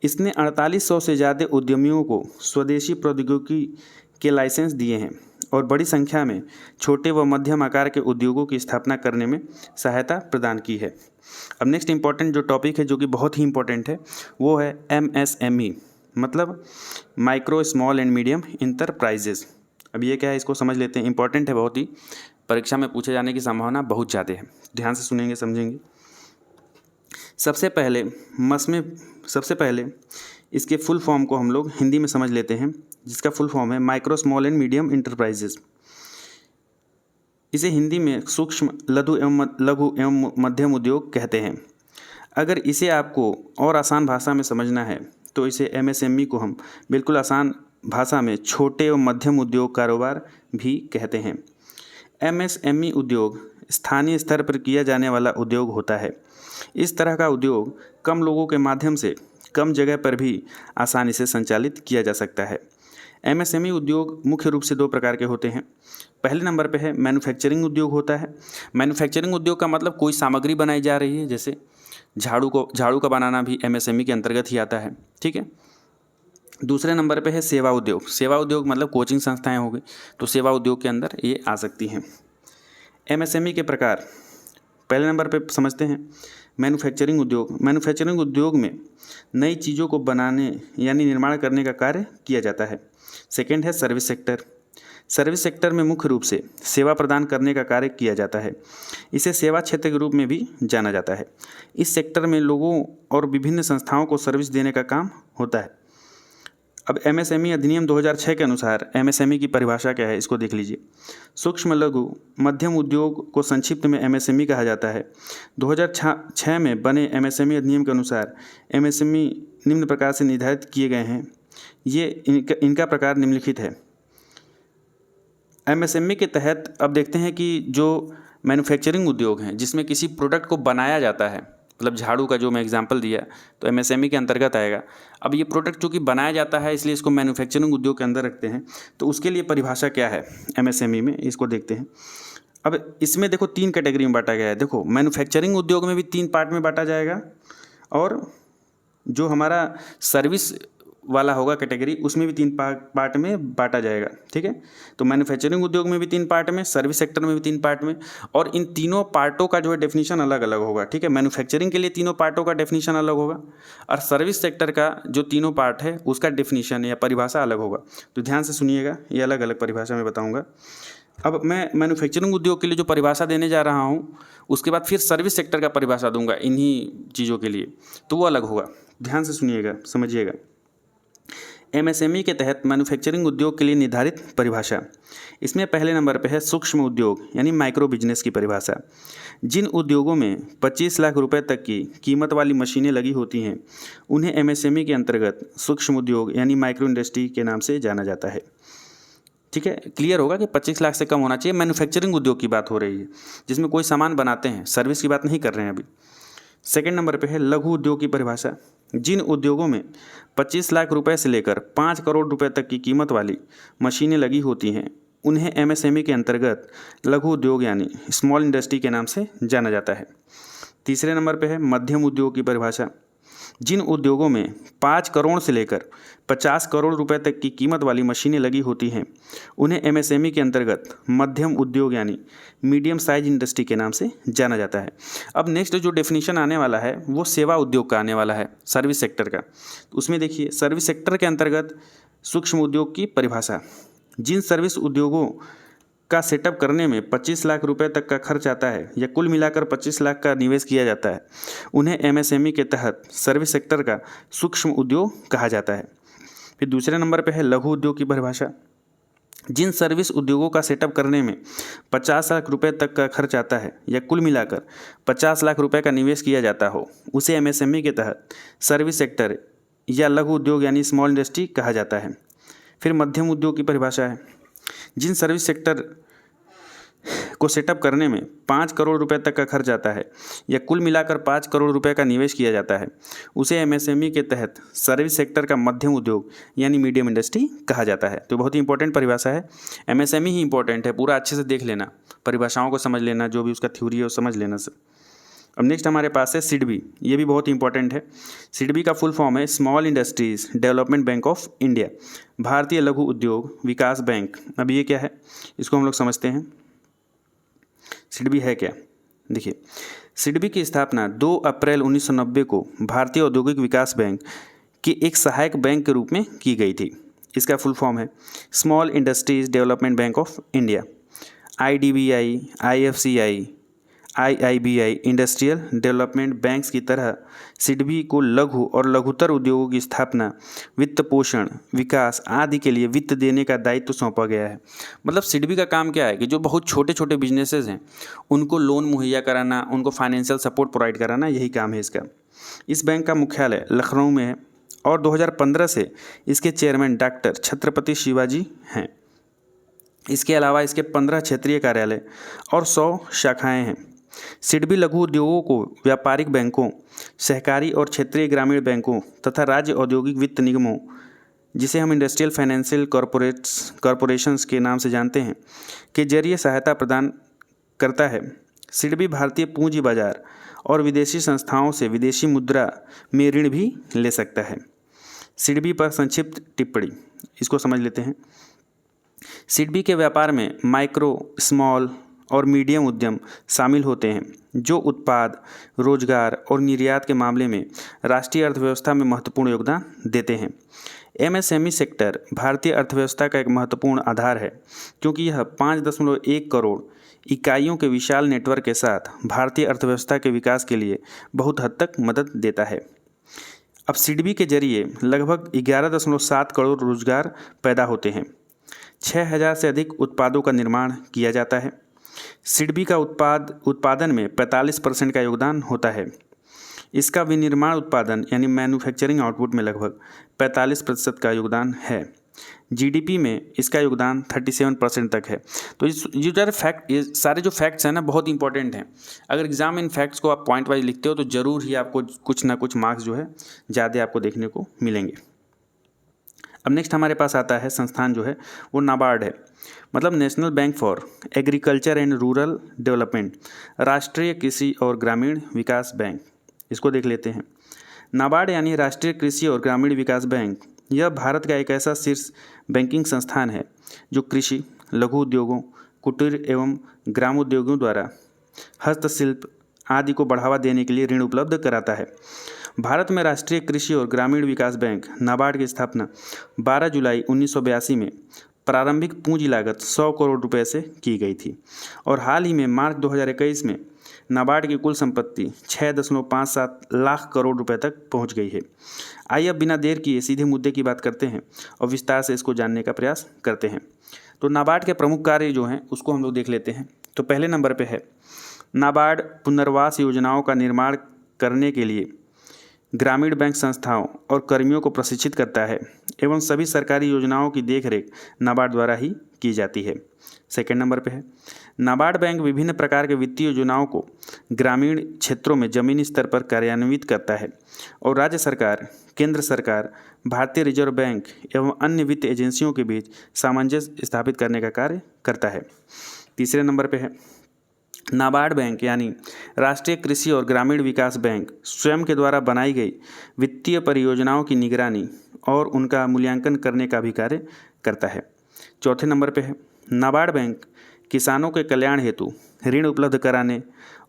Speaker 1: इसने 4800 से ज़्यादा उद्यमियों को स्वदेशी प्रौद्योगिकी के लाइसेंस दिए हैं और बड़ी संख्या में छोटे व मध्यम आकार के उद्योगों की स्थापना करने में सहायता प्रदान की है। अब नेक्स्ट इंपॉर्टेंट जो टॉपिक है, जो कि बहुत ही इंपॉर्टेंट है, वो है MSME मतलब micro small and medium enterprises. अब ये क्या है, इसको समझ लेते हैं। इंपॉर्टेंट है बहुत ही, परीक्षा में पूछे जाने की संभावना बहुत ज़्यादा है। ध्यान से सुनेंगे, समझेंगे। सबसे पहले इसके फुल फॉर्म को हम लोग हिंदी में समझ लेते हैं, जिसका फुल फॉर्म है micro small and medium enterprises. इसे हिंदी में सूक्ष्म, लघु एवं मध्यम उद्योग कहते हैं। अगर इसे आपको और आसान भाषा में समझना है तो इसे MSME को हम बिल्कुल आसान भाषा में छोटे एवं मध्यम उद्योग कारोबार भी कहते हैं। MSME उद्योग स्थानीय स्तर पर किया जाने वाला उद्योग होता है। इस तरह का उद्योग कम लोगों के माध्यम से कम जगह पर भी आसानी से संचालित किया जा सकता है। एमएसएमई उद्योग मुख्य रूप से दो प्रकार के होते हैं। पहले नंबर पे है मैन्युफैक्चरिंग उद्योग होता है। मैन्युफैक्चरिंग उद्योग का मतलब कोई सामग्री बनाई जा रही है, जैसे झाड़ू का बनाना भी एमएसएमई के अंतर्गत ही आता है। ठीक है। दूसरे नंबर पे है सेवा उद्योग। सेवा उद्योग मतलब कोचिंग संस्थाएं हो गई, तो सेवा उद्योग के अंदर ये आ सकती हैं। एमएसएमई के प्रकार पहले नंबर पे समझते हैं मैन्युफैक्चरिंग उद्योग। मैन्युफैक्चरिंग उद्योग में नई चीज़ों को बनाने यानी निर्माण करने का कार्य किया जाता है। सेकंड है सर्विस सेक्टर। सर्विस सेक्टर में मुख्य रूप से सेवा प्रदान करने का कार्य किया जाता है। इसे सेवा क्षेत्र के रूप में भी जाना जाता है। इस सेक्टर में लोगों और विभिन्न संस्थाओं को सर्विस देने का काम होता है। अब एमएसएमई अधिनियम 2006 के अनुसार एमएसएमई की परिभाषा क्या है, इसको देख लीजिए। सूक्ष्म लघु मध्यम उद्योग को संक्षिप्त में एमएसएमई कहा जाता है। 2006 में बने एमएसएमई अधिनियम के अनुसार एमएसएमई निम्न प्रकार से निर्धारित किए गए हैं। ये इनका प्रकार निम्नलिखित है। एमएसएमई के तहत अब देखते हैं कि जो मैन्युफैक्चरिंग उद्योग हैं जिसमें किसी प्रोडक्ट को बनाया जाता है, मतलब झाड़ू का जो मैं एग्जांपल दिया तो एमएसएमई के अंतर्गत आएगा। अब ये प्रोडक्ट जो कि बनाया जाता है इसलिए इसको मैन्युफैक्चरिंग उद्योग के अंदर रखते हैं। तो उसके लिए परिभाषा क्या है एमएसएमई में, इसको देखते हैं। अब इसमें देखो 3 कैटेगरी में बांटा गया है। देखो मैन्युफैक्चरिंग उद्योग में भी 3 पार्ट में बांटा जाएगा, और जो हमारा सर्विस वाला होगा कैटेगरी उसमें भी 3 पार्ट में बांटा जाएगा। ठीक है। तो मैन्युफैक्चरिंग उद्योग में भी 3 पार्ट में, सर्विस सेक्टर में भी 3 पार्ट में, और इन तीनों पार्टों का जो है डेफिनेशन अलग अलग होगा। ठीक है। मैन्युफैक्चरिंग के लिए तीनों पार्टों का डेफिनेशन अलग होगा, और सर्विस सेक्टर का जो तीनों पार्ट है उसका डेफिनेशन या परिभाषा अलग होगा। तो ध्यान से सुनिएगा, ये अलग अलग परिभाषा में बताऊँगा। अब मैं मैन्युफैक्चरिंग उद्योग के लिए जो परिभाषा देने जा रहा हूँ उसके बाद फिर सर्विस सेक्टर का परिभाषा दूंगा इन्हीं चीज़ों के लिए, तो वो अलग होगा। ध्यान से सुनिएगा, समझिएगा। एमएसएमई के तहत मैन्युफैक्चरिंग उद्योग के लिए निर्धारित परिभाषा। इसमें पहले नंबर पर है सूक्ष्म उद्योग यानी माइक्रो बिजनेस की परिभाषा। जिन उद्योगों में 25 लाख रुपए तक की कीमत वाली मशीनें लगी होती हैं उन्हें एमएसएमई के अंतर्गत सूक्ष्म उद्योग यानी माइक्रो इंडस्ट्री के नाम से जाना जाता है। ठीक है। क्लियर होगा कि 25 लाख से कम होना चाहिए। मैन्युफैक्चरिंग उद्योग की बात हो रही है जिसमें कोई सामान बनाते हैं, सर्विस की बात नहीं कर रहे हैं अभी। सेकंड नंबर पे है लघु उद्योग की परिभाषा। जिन उद्योगों में 25 लाख रुपए से लेकर 5 करोड़ रुपए तक की कीमत वाली मशीनें लगी होती हैं उन्हें एमएसएमई के अंतर्गत लघु उद्योग यानी स्मॉल इंडस्ट्री के नाम से जाना जाता है। तीसरे नंबर पे है मध्यम उद्योग की परिभाषा। जिन उद्योगों में 5 करोड़ से लेकर 50 करोड़ रुपए तक की कीमत वाली मशीनें लगी होती हैं उन्हें एमएसएमई के अंतर्गत मध्यम उद्योग यानी मीडियम साइज इंडस्ट्री के नाम से जाना जाता है। अब नेक्स्ट जो डेफिनेशन आने वाला है वो सेवा उद्योग का आने वाला है, सर्विस सेक्टर का। उसमें देखिए सर्विस सेक्टर के अंतर्गत सूक्ष्म उद्योग की परिभाषा। जिन सर्विस उद्योगों का सेटअप करने में 25 लाख रुपए तक का खर्च आता है या कुल मिलाकर 25 लाख का निवेश किया जाता है उन्हें एमएसएमई के तहत सर्विस सेक्टर का सूक्ष्म उद्योग कहा जाता है। फिर दूसरे नंबर पे है लघु उद्योग की परिभाषा। जिन सर्विस उद्योगों का सेटअप करने में 50 लाख रुपए तक का खर्च आता है या कुल मिलाकर 50 लाख रुपए का निवेश किया जाता हो उसे एमएसएमई के तहत सर्विस सेक्टर या लघु उद्योग यानी स्मॉल इंडस्ट्री कहा जाता है। फिर मध्यम उद्योग की परिभाषा है। जिन सर्विस सेक्टर को सेटअप करने में 5 करोड़ रुपए तक का खर्च आता है या कुल मिलाकर 5 करोड़ रुपए का निवेश किया जाता है उसे एमएसएमई के तहत सर्विस सेक्टर का मध्यम उद्योग यानी मीडियम इंडस्ट्री कहा जाता है। तो बहुत ही इंपॉर्टेंट परिभाषा है। एमएसएमई ही इंपॉर्टेंट है, पूरा अच्छे से देख लेना, परिभाषाओं को समझ लेना, जो भी उसका थ्योरी है वो समझ लेना सर। अब नेक्स्ट हमारे पास है सिडबी। ये भी बहुत इंपॉर्टेंट है। सिडबी का फुल फॉर्म है small industries development bank of India, भारतीय लघु उद्योग विकास बैंक। अब ये क्या है इसको हम लोग समझते हैं। सिडबी है क्या, देखिए सिडबी की स्थापना 2 अप्रैल 1990 को भारतीय औद्योगिक विकास बैंक के एक सहायक बैंक के रूप में की गई थी। इसका फुल फॉर्म है small industries development bank of India. IDBI, IFCI, IIBI industrial development banks की तरह सिडबी को लघु और लघुतर उद्योगों की स्थापना, वित्त पोषण, विकास आदि के लिए वित्त देने का दायित्व सौंपा गया है। मतलब सिडबी का काम क्या है कि जो बहुत छोटे छोटे बिजनेसेस हैं उनको लोन मुहैया कराना, उनको फाइनेंशियल सपोर्ट प्रोवाइड कराना, यही काम है इसका। इस बैंक का मुख्यालय लखनऊ में है और 2015 से इसके चेयरमैन डॉक्टर छत्रपति शिवाजी हैं। इसके अलावा इसके 15 क्षेत्रीय कार्यालय और 100 शाखाएँ हैं। सिडबी लघु उद्योगों को व्यापारिक बैंकों, सहकारी और क्षेत्रीय ग्रामीण बैंकों तथा राज्य औद्योगिक वित्त निगमों जिसे हम इंडस्ट्रियल फाइनेंशियल कॉरपोरेशंस के नाम से जानते हैं, के जरिए सहायता प्रदान करता है। सिडबी भारतीय पूंजी बाजार और विदेशी संस्थाओं से विदेशी मुद्रा में ऋण भी ले सकता है। सिडबी पर संक्षिप्त टिप्पणी, इसको समझ लेते हैं। सिडबी के व्यापार में माइक्रो, स्मॉल और मीडियम उद्यम शामिल होते हैं, जो उत्पाद, रोजगार और निर्यात के मामले में राष्ट्रीय अर्थव्यवस्था में महत्वपूर्ण योगदान देते हैं। एमएसएमई सेक्टर भारतीय अर्थव्यवस्था का एक महत्वपूर्ण आधार है, क्योंकि यह 5.1 करोड़ इकाइयों के विशाल नेटवर्क के साथ भारतीय अर्थव्यवस्था के विकास के लिए बहुत हद तक मदद देता है। अब सिडबी के जरिए लगभग 11.7 करोड़ रोजगार पैदा होते हैं। 6000 से अधिक उत्पादों का निर्माण किया जाता है। सिडबी का उत्पादन में 45% का योगदान होता है। इसका विनिर्माण उत्पादन यानी मैन्युफैक्चरिंग आउटपुट में लगभग 45% का योगदान है। जीडीपी में इसका योगदान 37% तक है। तो ये सारे जो फैक्ट्स हैं ना, बहुत इंपॉर्टेंट हैं। अगर एग्जाम में इन फैक्ट्स को आप पॉइंट वाइज लिखते हो तो ज़रूर ही आपको कुछ ना कुछ मार्क्स जो है ज़्यादा आपको देखने को मिलेंगे। अब नेक्स्ट हमारे पास आता है संस्थान जो है वो नाबार्ड है, मतलब national bank for agriculture and rural development, राष्ट्रीय कृषि और ग्रामीण विकास बैंक। इसको देख लेते हैं। नाबार्ड यानी राष्ट्रीय कृषि और ग्रामीण विकास बैंक, यह भारत का एक ऐसा शीर्ष बैंकिंग संस्थान है जो कृषि, लघु उद्योगों, कुटीर एवं ग्राम उद्योगों द्वारा हस्तशिल्प आदि को बढ़ावा देने के लिए ऋण उपलब्ध कराता है। भारत में राष्ट्रीय कृषि और ग्रामीण विकास बैंक नाबार्ड की स्थापना 12 जुलाई 1982 में प्रारंभिक पूंजी लागत 100 करोड़ रुपए से की गई थी और हाल ही में मार्च 2021 में नाबार्ड की कुल संपत्ति 6.57 लाख करोड़ रुपए तक पहुंच गई है। आइए अब बिना देर किए सीधे मुद्दे की बात करते हैं और विस्तार से इसको जानने का प्रयास करते हैं। तो नाबार्ड के प्रमुख कार्य जो हैं उसको हम लोग देख लेते हैं। तो पहले नंबर पे है, नाबार्ड पुनर्वास योजनाओं का निर्माण करने के लिए ग्रामीण बैंक संस्थाओं और कर्मियों को प्रशिक्षित करता है एवं सभी सरकारी योजनाओं की देखरेख नाबार्ड द्वारा ही की जाती है। सेकेंड नंबर पे है, नाबार्ड बैंक विभिन्न प्रकार के वित्तीय योजनाओं को ग्रामीण क्षेत्रों में जमीनी स्तर पर कार्यान्वित करता है और राज्य सरकार, केंद्र सरकार, भारतीय रिजर्व बैंक एवं अन्य वित्त एजेंसियों के बीच सामंजस्य स्थापित करने का कार्य करता है। तीसरे नंबर पे है, नाबार्ड बैंक यानी राष्ट्रीय कृषि और ग्रामीण विकास बैंक स्वयं के द्वारा बनाई गई वित्तीय परियोजनाओं की निगरानी और उनका मूल्यांकन करने का भी कार्य करता है। चौथे नंबर पे है, नाबार्ड बैंक किसानों के कल्याण हेतु ऋण उपलब्ध कराने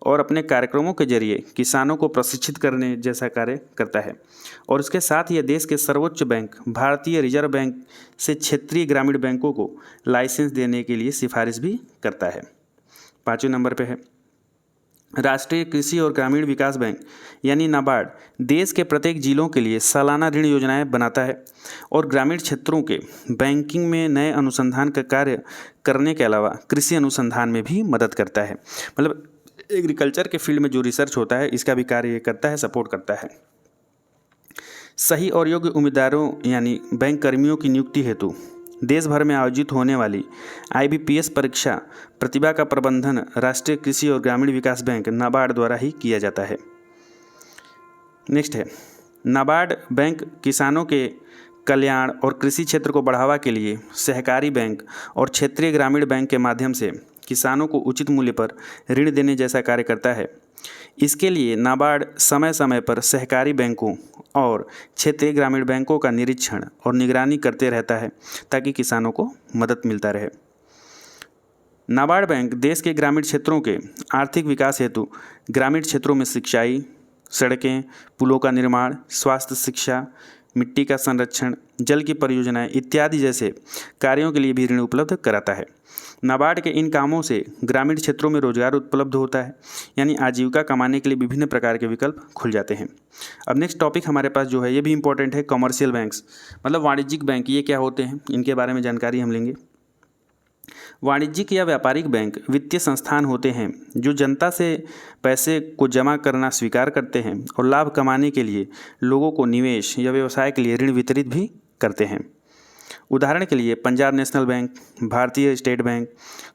Speaker 1: और अपने कार्यक्रमों के जरिए किसानों को प्रशिक्षित करने जैसा कार्य करता है और इसके साथ ही यह देश के सर्वोच्च बैंक भारतीय रिजर्व बैंक से क्षेत्रीय ग्रामीण बैंकों को लाइसेंस देने के लिए सिफारिश भी करता है। पाँचवें नंबर पे है, राष्ट्रीय कृषि और ग्रामीण विकास बैंक यानी नाबार्ड देश के प्रत्येक जिलों के लिए सालाना ऋण योजनाएं बनाता है और ग्रामीण क्षेत्रों के बैंकिंग में नए अनुसंधान का कार्य करने के अलावा कृषि अनुसंधान में भी मदद करता है। मतलब एग्रीकल्चर के फील्ड में जो रिसर्च होता है इसका भी कार्य करता है, सपोर्ट करता है। सही और योग्य उम्मीदवारों यानी बैंक कर्मियों की नियुक्ति हेतु देश भर में आयोजित होने वाली IBPS परीक्षा प्रतिभा का प्रबंधन राष्ट्रीय कृषि और ग्रामीण विकास बैंक नाबार्ड द्वारा ही किया जाता है। नेक्स्ट है, नाबार्ड बैंक किसानों के कल्याण और कृषि क्षेत्र को बढ़ावा के लिए सहकारी बैंक और क्षेत्रीय ग्रामीण बैंक के माध्यम से किसानों को उचित मूल्य पर ऋण देने जैसा कार्य करता है। इसके लिए नाबार्ड समय समय पर सहकारी बैंकों और क्षेत्रीय ग्रामीण बैंकों का निरीक्षण और निगरानी करते रहता है ताकि किसानों को मदद मिलता रहे। नाबार्ड बैंक देश के ग्रामीण क्षेत्रों के आर्थिक विकास हेतु ग्रामीण क्षेत्रों में सिंचाई, सड़कें, पुलों का निर्माण, स्वास्थ्य, शिक्षा, मिट्टी का संरक्षण, जल की परियोजनाएं इत्यादि जैसे कार्यों के लिए भी ऋण उपलब्ध कराता है। नाबार्ड के इन कामों से ग्रामीण क्षेत्रों में रोजगार उपलब्ध होता है, यानी आजीविका कमाने के लिए विभिन्न प्रकार के विकल्प खुल जाते हैं। अब नेक्स्ट टॉपिक हमारे पास जो है ये भी इंपॉर्टेंट है, कमर्शियल बैंक्स मतलब वाणिज्यिक बैंक। ये क्या होते हैं, इनके बारे में जानकारी हम लेंगे। वाणिज्यिक या व्यापारिक बैंक वित्तीय संस्थान होते हैं जो जनता से पैसे को जमा करना स्वीकार करते हैं और लाभ कमाने के लिए लोगों को निवेश या व्यवसाय के लिए ऋण वितरित भी करते हैं। उदाहरण के लिए पंजाब नेशनल बैंक, भारतीय state bank,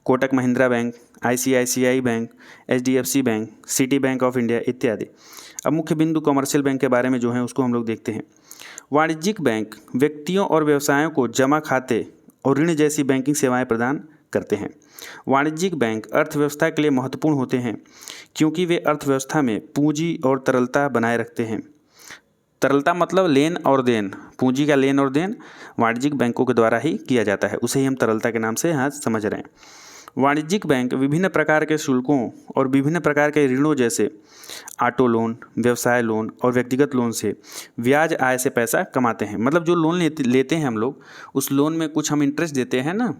Speaker 1: Kotak Mahindra bank, ICICI bank, HDFC bank, city bank of India इत्यादि। अब मुख्य बिंदु कमर्शियल बैंक के बारे में जो है उसको हम लोग देखते हैं। वाणिज्यिक बैंक व्यक्तियों और व्यवसायों को जमा खाते और ऋण जैसी बैंकिंग सेवाएं प्रदान करते हैं। वाणिज्यिक बैंक अर्थव्यवस्था के लिए महत्वपूर्ण होते हैं क्योंकि वे अर्थव्यवस्था में पूंजी और तरलता बनाए रखते हैं। तरलता मतलब लेन और देन, पूंजी का लेन और देन वाणिज्यिक बैंकों के द्वारा ही किया जाता है, उसे ही हम तरलता के नाम से यहाँ समझ रहे हैं। वाणिज्यिक बैंक विभिन्न प्रकार के शुल्कों और विभिन्न प्रकार के ऋणों जैसे ऑटो लोन, व्यवसाय लोन और व्यक्तिगत लोन से ब्याज आय से पैसा कमाते हैं। मतलब जो लोन लेते हैं हम लोग, उस लोन में कुछ हम इंटरेस्ट देते हैं ना,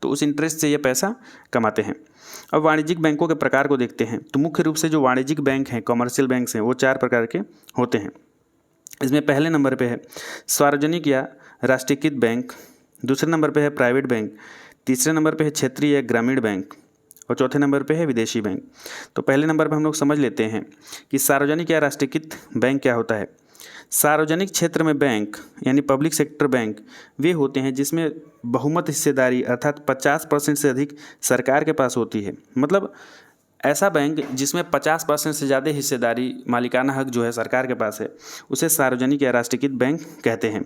Speaker 1: तो उस इंटरेस्ट से ये पैसा कमाते हैं। अब वाणिज्यिक बैंकों के प्रकार को देखते हैं तो मुख्य रूप से जो वाणिज्यिक बैंक हैं, कमर्शियल बैंक हैं, वो 4 प्रकार के होते हैं। इसमें पहले नंबर पे है सार्वजनिक या राष्ट्रीयकृत बैंक, दूसरे नंबर पे है प्राइवेट बैंक, तीसरे नंबर पे है क्षेत्रीय या ग्रामीण बैंक और चौथे नंबर पे है विदेशी बैंक। तो पहले नंबर पे हम लोग समझ लेते हैं कि सार्वजनिक या राष्ट्रीयकृत बैंक क्या होता है। सार्वजनिक क्षेत्र में बैंक यानी पब्लिक सेक्टर बैंक वे होते हैं जिसमें बहुमत हिस्सेदारी अर्थात 50% से अधिक सरकार के पास होती है। मतलब ऐसा बैंक जिसमें 50% से ज़्यादा हिस्सेदारी, मालिकाना हक जो है सरकार के पास है, उसे सार्वजनिक या राष्ट्रीयकृत बैंक कहते हैं।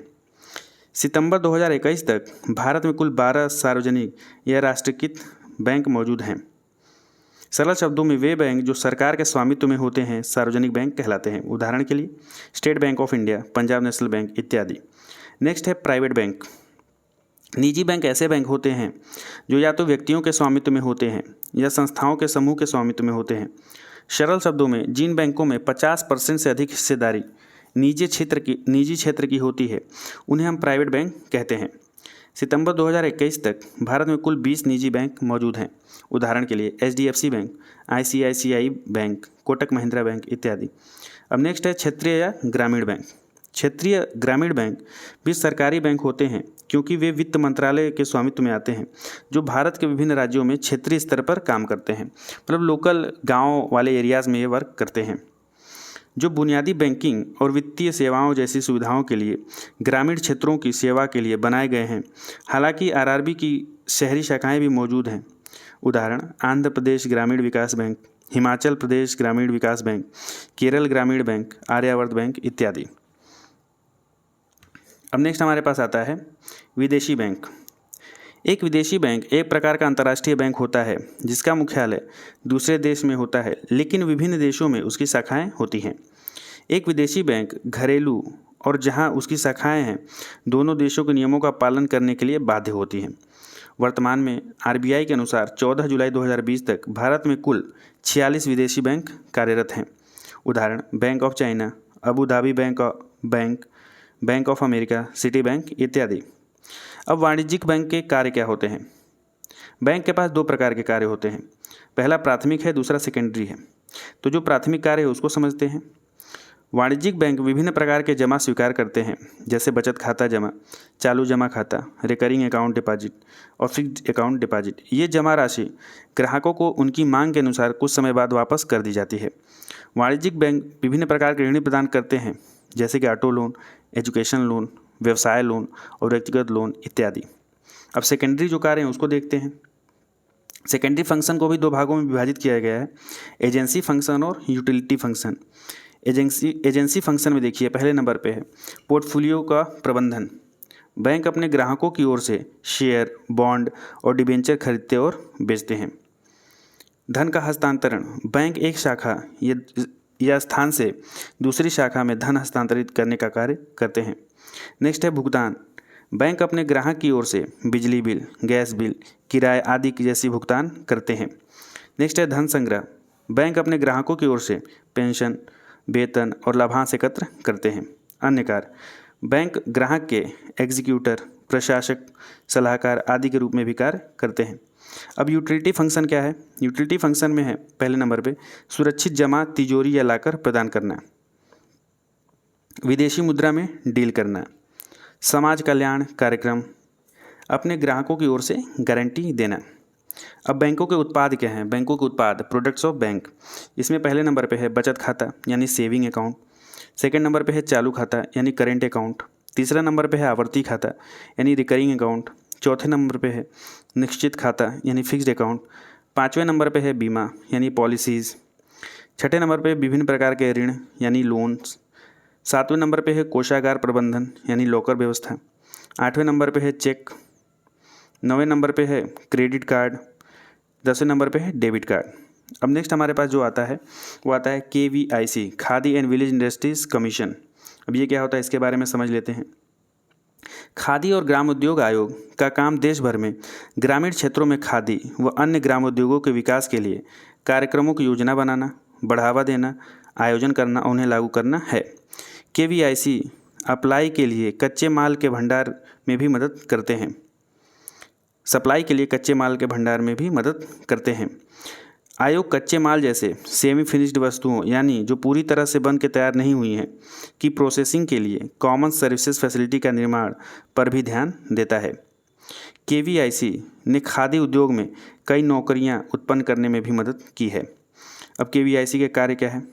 Speaker 1: सितंबर 2021 तक भारत में कुल 12 सार्वजनिक या राष्ट्रीयकृत बैंक मौजूद हैं। सरल शब्दों में वे बैंक जो सरकार के स्वामित्व में होते हैं सार्वजनिक बैंक कहलाते हैं। उदाहरण के लिए state bank of India, Punjab national bank इत्यादि। नेक्स्ट है प्राइवेट बैंक। निजी बैंक ऐसे बैंक होते हैं जो या तो व्यक्तियों के स्वामित्व में होते हैं या संस्थाओं के समूह के स्वामित्व में होते हैं। सरल शब्दों में जिन बैंकों में 50% से अधिक हिस्सेदारी निजी क्षेत्र की होती है उन्हें हम प्राइवेट बैंक कहते हैं। सितंबर 2021 तक भारत में कुल 20 निजी बैंक मौजूद हैं। उदाहरण के लिए HDFC bank, ICICI bank, Kotak Mahindra bank इत्यादि। अब नेक्स्ट है क्षेत्रीय या ग्रामीण बैंक। क्षेत्रीय ग्रामीण बैंक भी सरकारी बैंक होते हैं क्योंकि वे वित्त मंत्रालय के स्वामित्व में आते हैं, जो भारत के विभिन्न राज्यों में क्षेत्रीय स्तर पर काम करते हैं। मतलब लोकल गांव वाले एरियाज़ में ये वर्क करते हैं, जो बुनियादी बैंकिंग और वित्तीय सेवाओं जैसी सुविधाओं के लिए ग्रामीण क्षेत्रों की सेवा के लिए बनाए गए हैं। हालांकि RRB की शहरी शाखाएं भी मौजूद हैं। उदाहरण आंध्र प्रदेश ग्रामीण विकास बैंक, हिमाचल प्रदेश ग्रामीण विकास बैंक, केरल ग्रामीण बैंक, आर्यावर्त बैंक इत्यादि। अब नेक्स्ट हमारे पास आता है विदेशी बैंक। एक विदेशी बैंक एक प्रकार का अंतर्राष्ट्रीय बैंक होता है जिसका मुख्यालय दूसरे देश में होता है, लेकिन विभिन्न देशों में उसकी शाखाएं होती हैं। एक विदेशी बैंक घरेलू और जहां उसकी शाखाएं हैं दोनों देशों के नियमों का पालन करने के लिए बाध्य होती हैं। वर्तमान में RBI के अनुसार 14 जुलाई 2020 तक भारत में कुल 46 विदेशी बैंक कार्यरत हैं। उदाहरण bank of China, Abu Dhabi bank of America, city bank इत्यादि। अब वाणिज्यिक बैंक के कार्य क्या होते हैं। बैंक के पास 2 प्रकार के कार्य होते हैं। पहला प्राथमिक है, दूसरा सेकेंडरी है। तो जो प्राथमिक कार्य है उसको समझते हैं। वाणिज्यिक बैंक विभिन्न प्रकार के जमा स्वीकार करते हैं, जैसे बचत खाता जमा, चालू जमा खाता, रिकरिंग अकाउंट डिपॉजिट और फिक्स्ड अकाउंट डिपॉजिट। ये जमा राशि ग्राहकों को उनकी मांग के अनुसार कुछ समय बाद वापस कर दी जाती है। वाणिज्यिक बैंक विभिन्न प्रकार के ऋण प्रदान करते हैं, जैसे कि ऑटो लोन, एजुकेशन लोन, व्यवसाय लोन और व्यक्तिगत लोन इत्यादि। अब सेकेंडरी जो कार्य हैं उसको देखते हैं। सेकेंडरी फंक्शन को भी 2 भागों में विभाजित किया गया है, एजेंसी फंक्शन और यूटिलिटी फंक्शन। एजेंसी फंक्शन में देखिए पहले नंबर पे है पोर्टफोलियो का प्रबंधन। बैंक अपने ग्राहकों की ओर से शेयर, बॉन्ड और डिबेंचर खरीदते और बेचते हैं। धन का हस्तांतरण, बैंक एक शाखा या स्थान से दूसरी शाखा में धन हस्तांतरित करने का कार्य करते हैं। नेक्स्ट है भुगतान, बैंक अपने ग्राहक की ओर से बिजली बिल, गैस बिल, किराए आदि की जैसी भुगतान करते हैं। नेक्स्ट है धन संग्रह, बैंक अपने ग्राहकों की ओर से पेंशन, वेतन और लाभांश एकत्र करते हैं। अन्य कार्य, बैंक ग्राहक के एग्जीक्यूटर, प्रशासक, सलाहकार आदि के रूप में भी कार्य करते हैं। अब यूटिलिटी फंक्शन क्या है। यूटिलिटी फंक्शन में है पहले नंबर पे सुरक्षित जमा, तिजोरी या लाकर प्रदान करना, विदेशी मुद्रा में डील करना, समाज कल्याण कार्यक्रम, अपने ग्राहकों की ओर से गारंटी देना। अब बैंकों के उत्पाद क्या हैं। बैंकों के उत्पाद प्रोडक्ट्स ऑफ बैंक, इसमें पहले नंबर पे है बचत खाता यानी सेविंग अकाउंट, सेकंड नंबर पे है चालू खाता यानी करेंट अकाउंट, तीसरा नंबर पे है आवर्ती खाता यानी रिकरिंग अकाउंट, चौथे नंबर पे है निश्चित खाता यानी फिक्स्ड अकाउंट, 5वें नंबर पे है बीमा यानी पॉलिसीज़। 6ठे नंबर पे विभिन्न प्रकार के ऋण यानी लोन्स। 7वें नंबर पे है कोषागार प्रबंधन यानी लॉकर व्यवस्था। 8वें नंबर पे है चेक। 9वें नंबर पे है क्रेडिट कार्ड। 10वें नंबर पे है डेबिट कार्ड। अब नेक्स्ट हमारे पास जो आता है वो आता है KVIC, khadi and village industries commission. अब ये क्या होता है इसके बारे में समझ लेते हैं। खादी और ग्राम उद्योग आयोग का काम देश भर में ग्रामीण क्षेत्रों में खादी व अन्य ग्राम उद्योगों के विकास के लिए कार्यक्रमों की योजना बनाना, बढ़ावा देना, आयोजन करना, उन्हें लागू करना है। KVIC अप्लाई के लिए कच्चे माल के भंडार में भी मदद करते हैं, सप्लाई के लिए कच्चे माल के भंडार में भी मदद करते हैं। आयोग कच्चे माल जैसे सेमी फिनिश्ड वस्तुओं यानी जो पूरी तरह से बन के तैयार नहीं हुई हैं की प्रोसेसिंग के लिए कॉमन सर्विसेज फैसिलिटी का निर्माण पर भी ध्यान देता है। KVIC ने खादी उद्योग में कई नौकरियां उत्पन्न करने में भी मदद की है। अब KVIC के कार्य क्या है?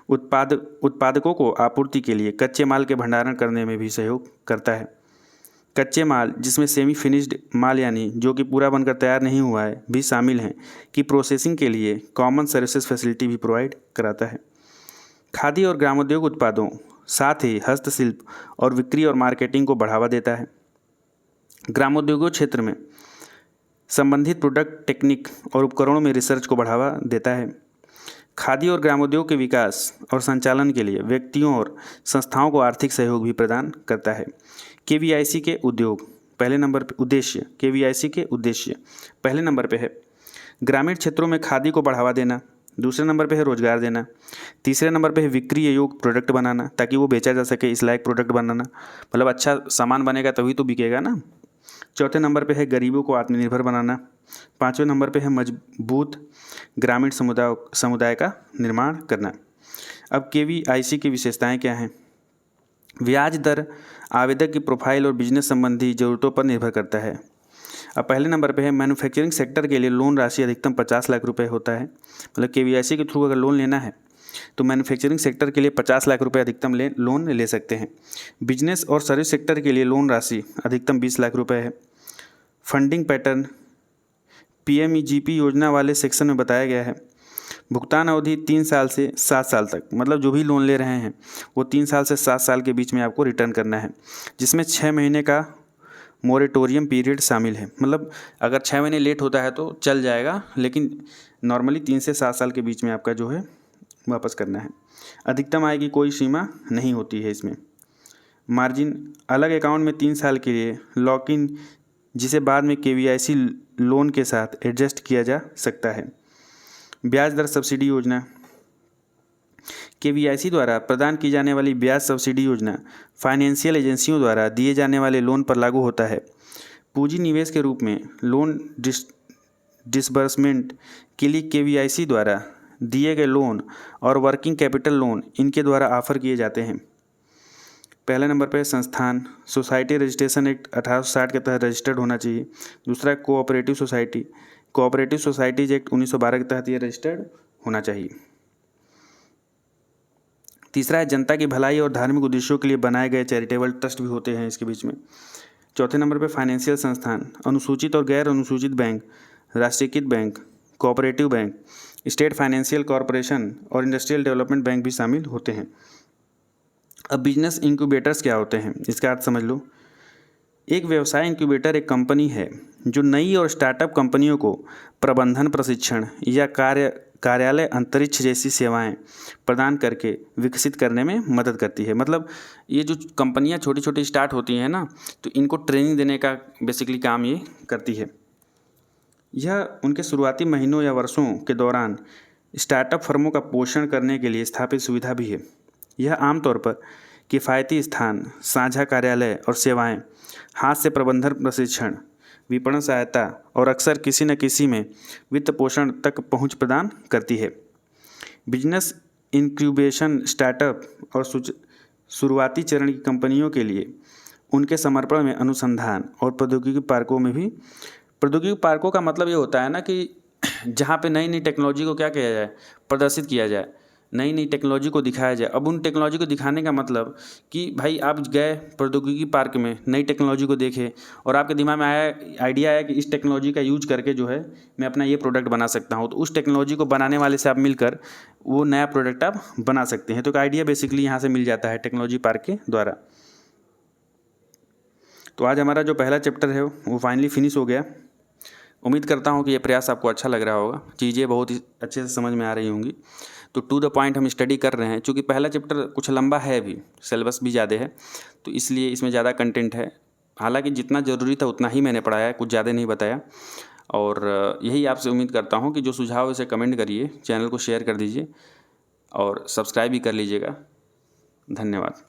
Speaker 1: उत्पादकों को आपूर्ति के लिए कच्चे माल के भंडारण करने में भी सहयोग करता है। कच्चे माल जिसमें सेमी फिनिश्ड माल यानी जो कि पूरा बनकर तैयार नहीं हुआ है भी शामिल हैं कि प्रोसेसिंग के लिए कॉमन सर्विसेज फैसिलिटी भी प्रोवाइड कराता है। खादी और ग्रामोद्योग उत्पादों साथ ही हस्तशिल्प और बिक्री और मार्केटिंग को बढ़ावा देता है। ग्रामोद्योगों क्षेत्र में संबंधित प्रोडक्ट, टेक्निक और उपकरणों में रिसर्च को बढ़ावा देता है। खादी और ग्रामोद्योग के विकास और संचालन के लिए व्यक्तियों और संस्थाओं को आर्थिक सहयोग भी प्रदान करता है। KVIC के उद्योग पहले नंबर पे उद्देश्य KVIC के उद्देश्य पहले नंबर पे है ग्रामीण क्षेत्रों में खादी को बढ़ावा देना। दूसरे नंबर पे है रोजगार देना। तीसरे नंबर पे है बिक्री योग्य प्रोडक्ट बनाना ताकि वो बेचा जा सके, इस लायक प्रोडक्ट बनाना, मतलब अच्छा सामान बनेगा तभी तो बिकेगा ना। चौथे नंबर पे है गरीबों को आत्मनिर्भर बनाना। 5वें नंबर पे है मजबूत ग्रामीण समुदाय का निर्माण करना। अब KVIC की विशेषताएं क्या हैं? ब्याज दर आवेदक की प्रोफाइल और बिजनेस संबंधी ज़रूरतों पर निर्भर करता है। अब पहले नंबर पे है मैन्युफैक्चरिंग सेक्टर के लिए लोन राशि अधिकतम 50 लाख रुपए होता है। मतलब KVIC के थ्रू अगर लोन लेना है तो मैन्युफैक्चरिंग सेक्टर के लिए 50 लाख रुपए अधिकतम लोन ले सकते हैं। बिजनेस और सर्विस सेक्टर के लिए लोन राशि अधिकतम 20 लाख रुपए है। फंडिंग पैटर्न PMEGP योजना वाले सेक्शन में बताया गया है। भुगतान अवधि 3 साल से 7 साल तक, मतलब जो भी लोन ले रहे हैं वो 3 साल से 7 साल के बीच में आपको रिटर्न करना है, जिसमें 6 महीने का मोरेटोरियम पीरियड शामिल है। मतलब अगर 6 महीने लेट होता है तो चल जाएगा, लेकिन नॉर्मली 3 से 7 साल के बीच में आपका जो है वापस करना है। अधिकतम आय की कोई सीमा नहीं होती है इसमें। मार्जिन अलग अकाउंट में 3 साल के लिए लॉक इन, जिसे बाद में KVIC लोन के साथ एडजस्ट किया जा सकता है। ब्याज दर सब्सिडी योजना KVIC द्वारा प्रदान की जाने वाली ब्याज सब्सिडी योजना फाइनेंशियल एजेंसियों द्वारा दिए जाने वाले लोन पर लागू होता है। पूंजी निवेश के रूप में लोन डिसबर्समेंट के लिए KVIC द्वारा दिए गए लोन और वर्किंग कैपिटल लोन इनके द्वारा ऑफर किए जाते हैं। पहले नंबर पर संस्थान सोसाइटी रजिस्ट्रेशन एक्ट 1860 के तहत रजिस्टर्ड होना चाहिए। दूसरा कोऑपरेटिव सोसाइटीज एक्ट 1912 के तहत ये रजिस्टर्ड होना चाहिए। तीसरा है जनता की भलाई और धार्मिक उद्देश्यों के लिए बनाए गए चैरिटेबल ट्रस्ट भी होते हैं इसके बीच में। चौथे नंबर पे फाइनेंशियल संस्थान अनुसूचित और गैर अनुसूचित बैंक, राष्ट्रीयकृत bank, cooperative bank, state financial corporation और इंडस्ट्रियल डेवलपमेंट बैंक भी शामिल होते हैं। अब बिजनेस इंक्यूबेटर्स क्या होते हैं इसका अर्थ समझ लो। एक व्यवसाय इंक्यूबेटर एक कंपनी है जो नई और स्टार्टअप कंपनियों को प्रबंधन प्रशिक्षण या कार्यालय अंतरिक्ष जैसी सेवाएं प्रदान करके विकसित करने में मदद करती है। मतलब ये जो कंपनियां छोटी छोटी स्टार्ट होती हैं ना, तो इनको ट्रेनिंग देने का बेसिकली काम ये करती है। यह उनके शुरुआती महीनों या वर्षों के दौरान स्टार्टअप फर्मों का पोषण करने के लिए स्थापित सुविधा भी है। यह आमतौर पर किफ़ायती स्थान, साझा कार्यालय और सेवाएं, हाथ से प्रबंधन प्रशिक्षण, विपणन सहायता और अक्सर किसी न किसी में वित्त पोषण तक पहुंच प्रदान करती है। बिजनेस इंक्यूबेशन स्टार्टअप और शुरुआती चरण की कंपनियों के लिए उनके समर्पण में अनुसंधान और प्रौद्योगिकी पार्कों में भी, प्रौद्योगिकी पार्कों का मतलब ये होता है ना कि जहाँ पे नई नई टेक्नोलॉजी को क्या किया जाए, प्रदर्शित किया जाए। नई नई टेक्नोलॉजी को दिखाया जाए। अब उन टेक्नोलॉजी को दिखाने का मतलब कि भाई आप गए प्रौद्योगिकी पार्क में, नई टेक्नोलॉजी को देखे और आपके दिमाग में आइडिया आया कि इस टेक्नोलॉजी का यूज करके जो है मैं अपना ये प्रोडक्ट बना सकता हूँ, तो उस टेक्नोलॉजी को बनाने वाले से आप मिलकर वो नया प्रोडक्ट आप बना सकते हैं। तो एक आइडिया बेसिकली यहाँ से मिल जाता है टेक्नोलॉजी पार्क के द्वारा। तो आज हमारा जो पहला चैप्टर है वो फाइनली फिनिश हो गया। उम्मीद करता हूँ कि ये प्रयास आपको अच्छा लग रहा होगा, चीज़ें बहुत ही अच्छे से समझ में आ रही होंगी। तो टू द पॉइंट हम स्टडी कर रहे हैं, क्योंकि पहला चैप्टर कुछ लंबा है, भी सिलेबस भी ज़्यादा है, तो इसलिए इसमें ज़्यादा कंटेंट है। हालांकि जितना ज़रूरी था उतना ही मैंने पढ़ाया है, कुछ ज़्यादा नहीं बताया। और यही आपसे उम्मीद करता हूँ कि जो सुझाव है उसे कमेंट करिए, चैनल को शेयर कर दीजिए और सब्सक्राइब भी कर लीजिएगा। धन्यवाद।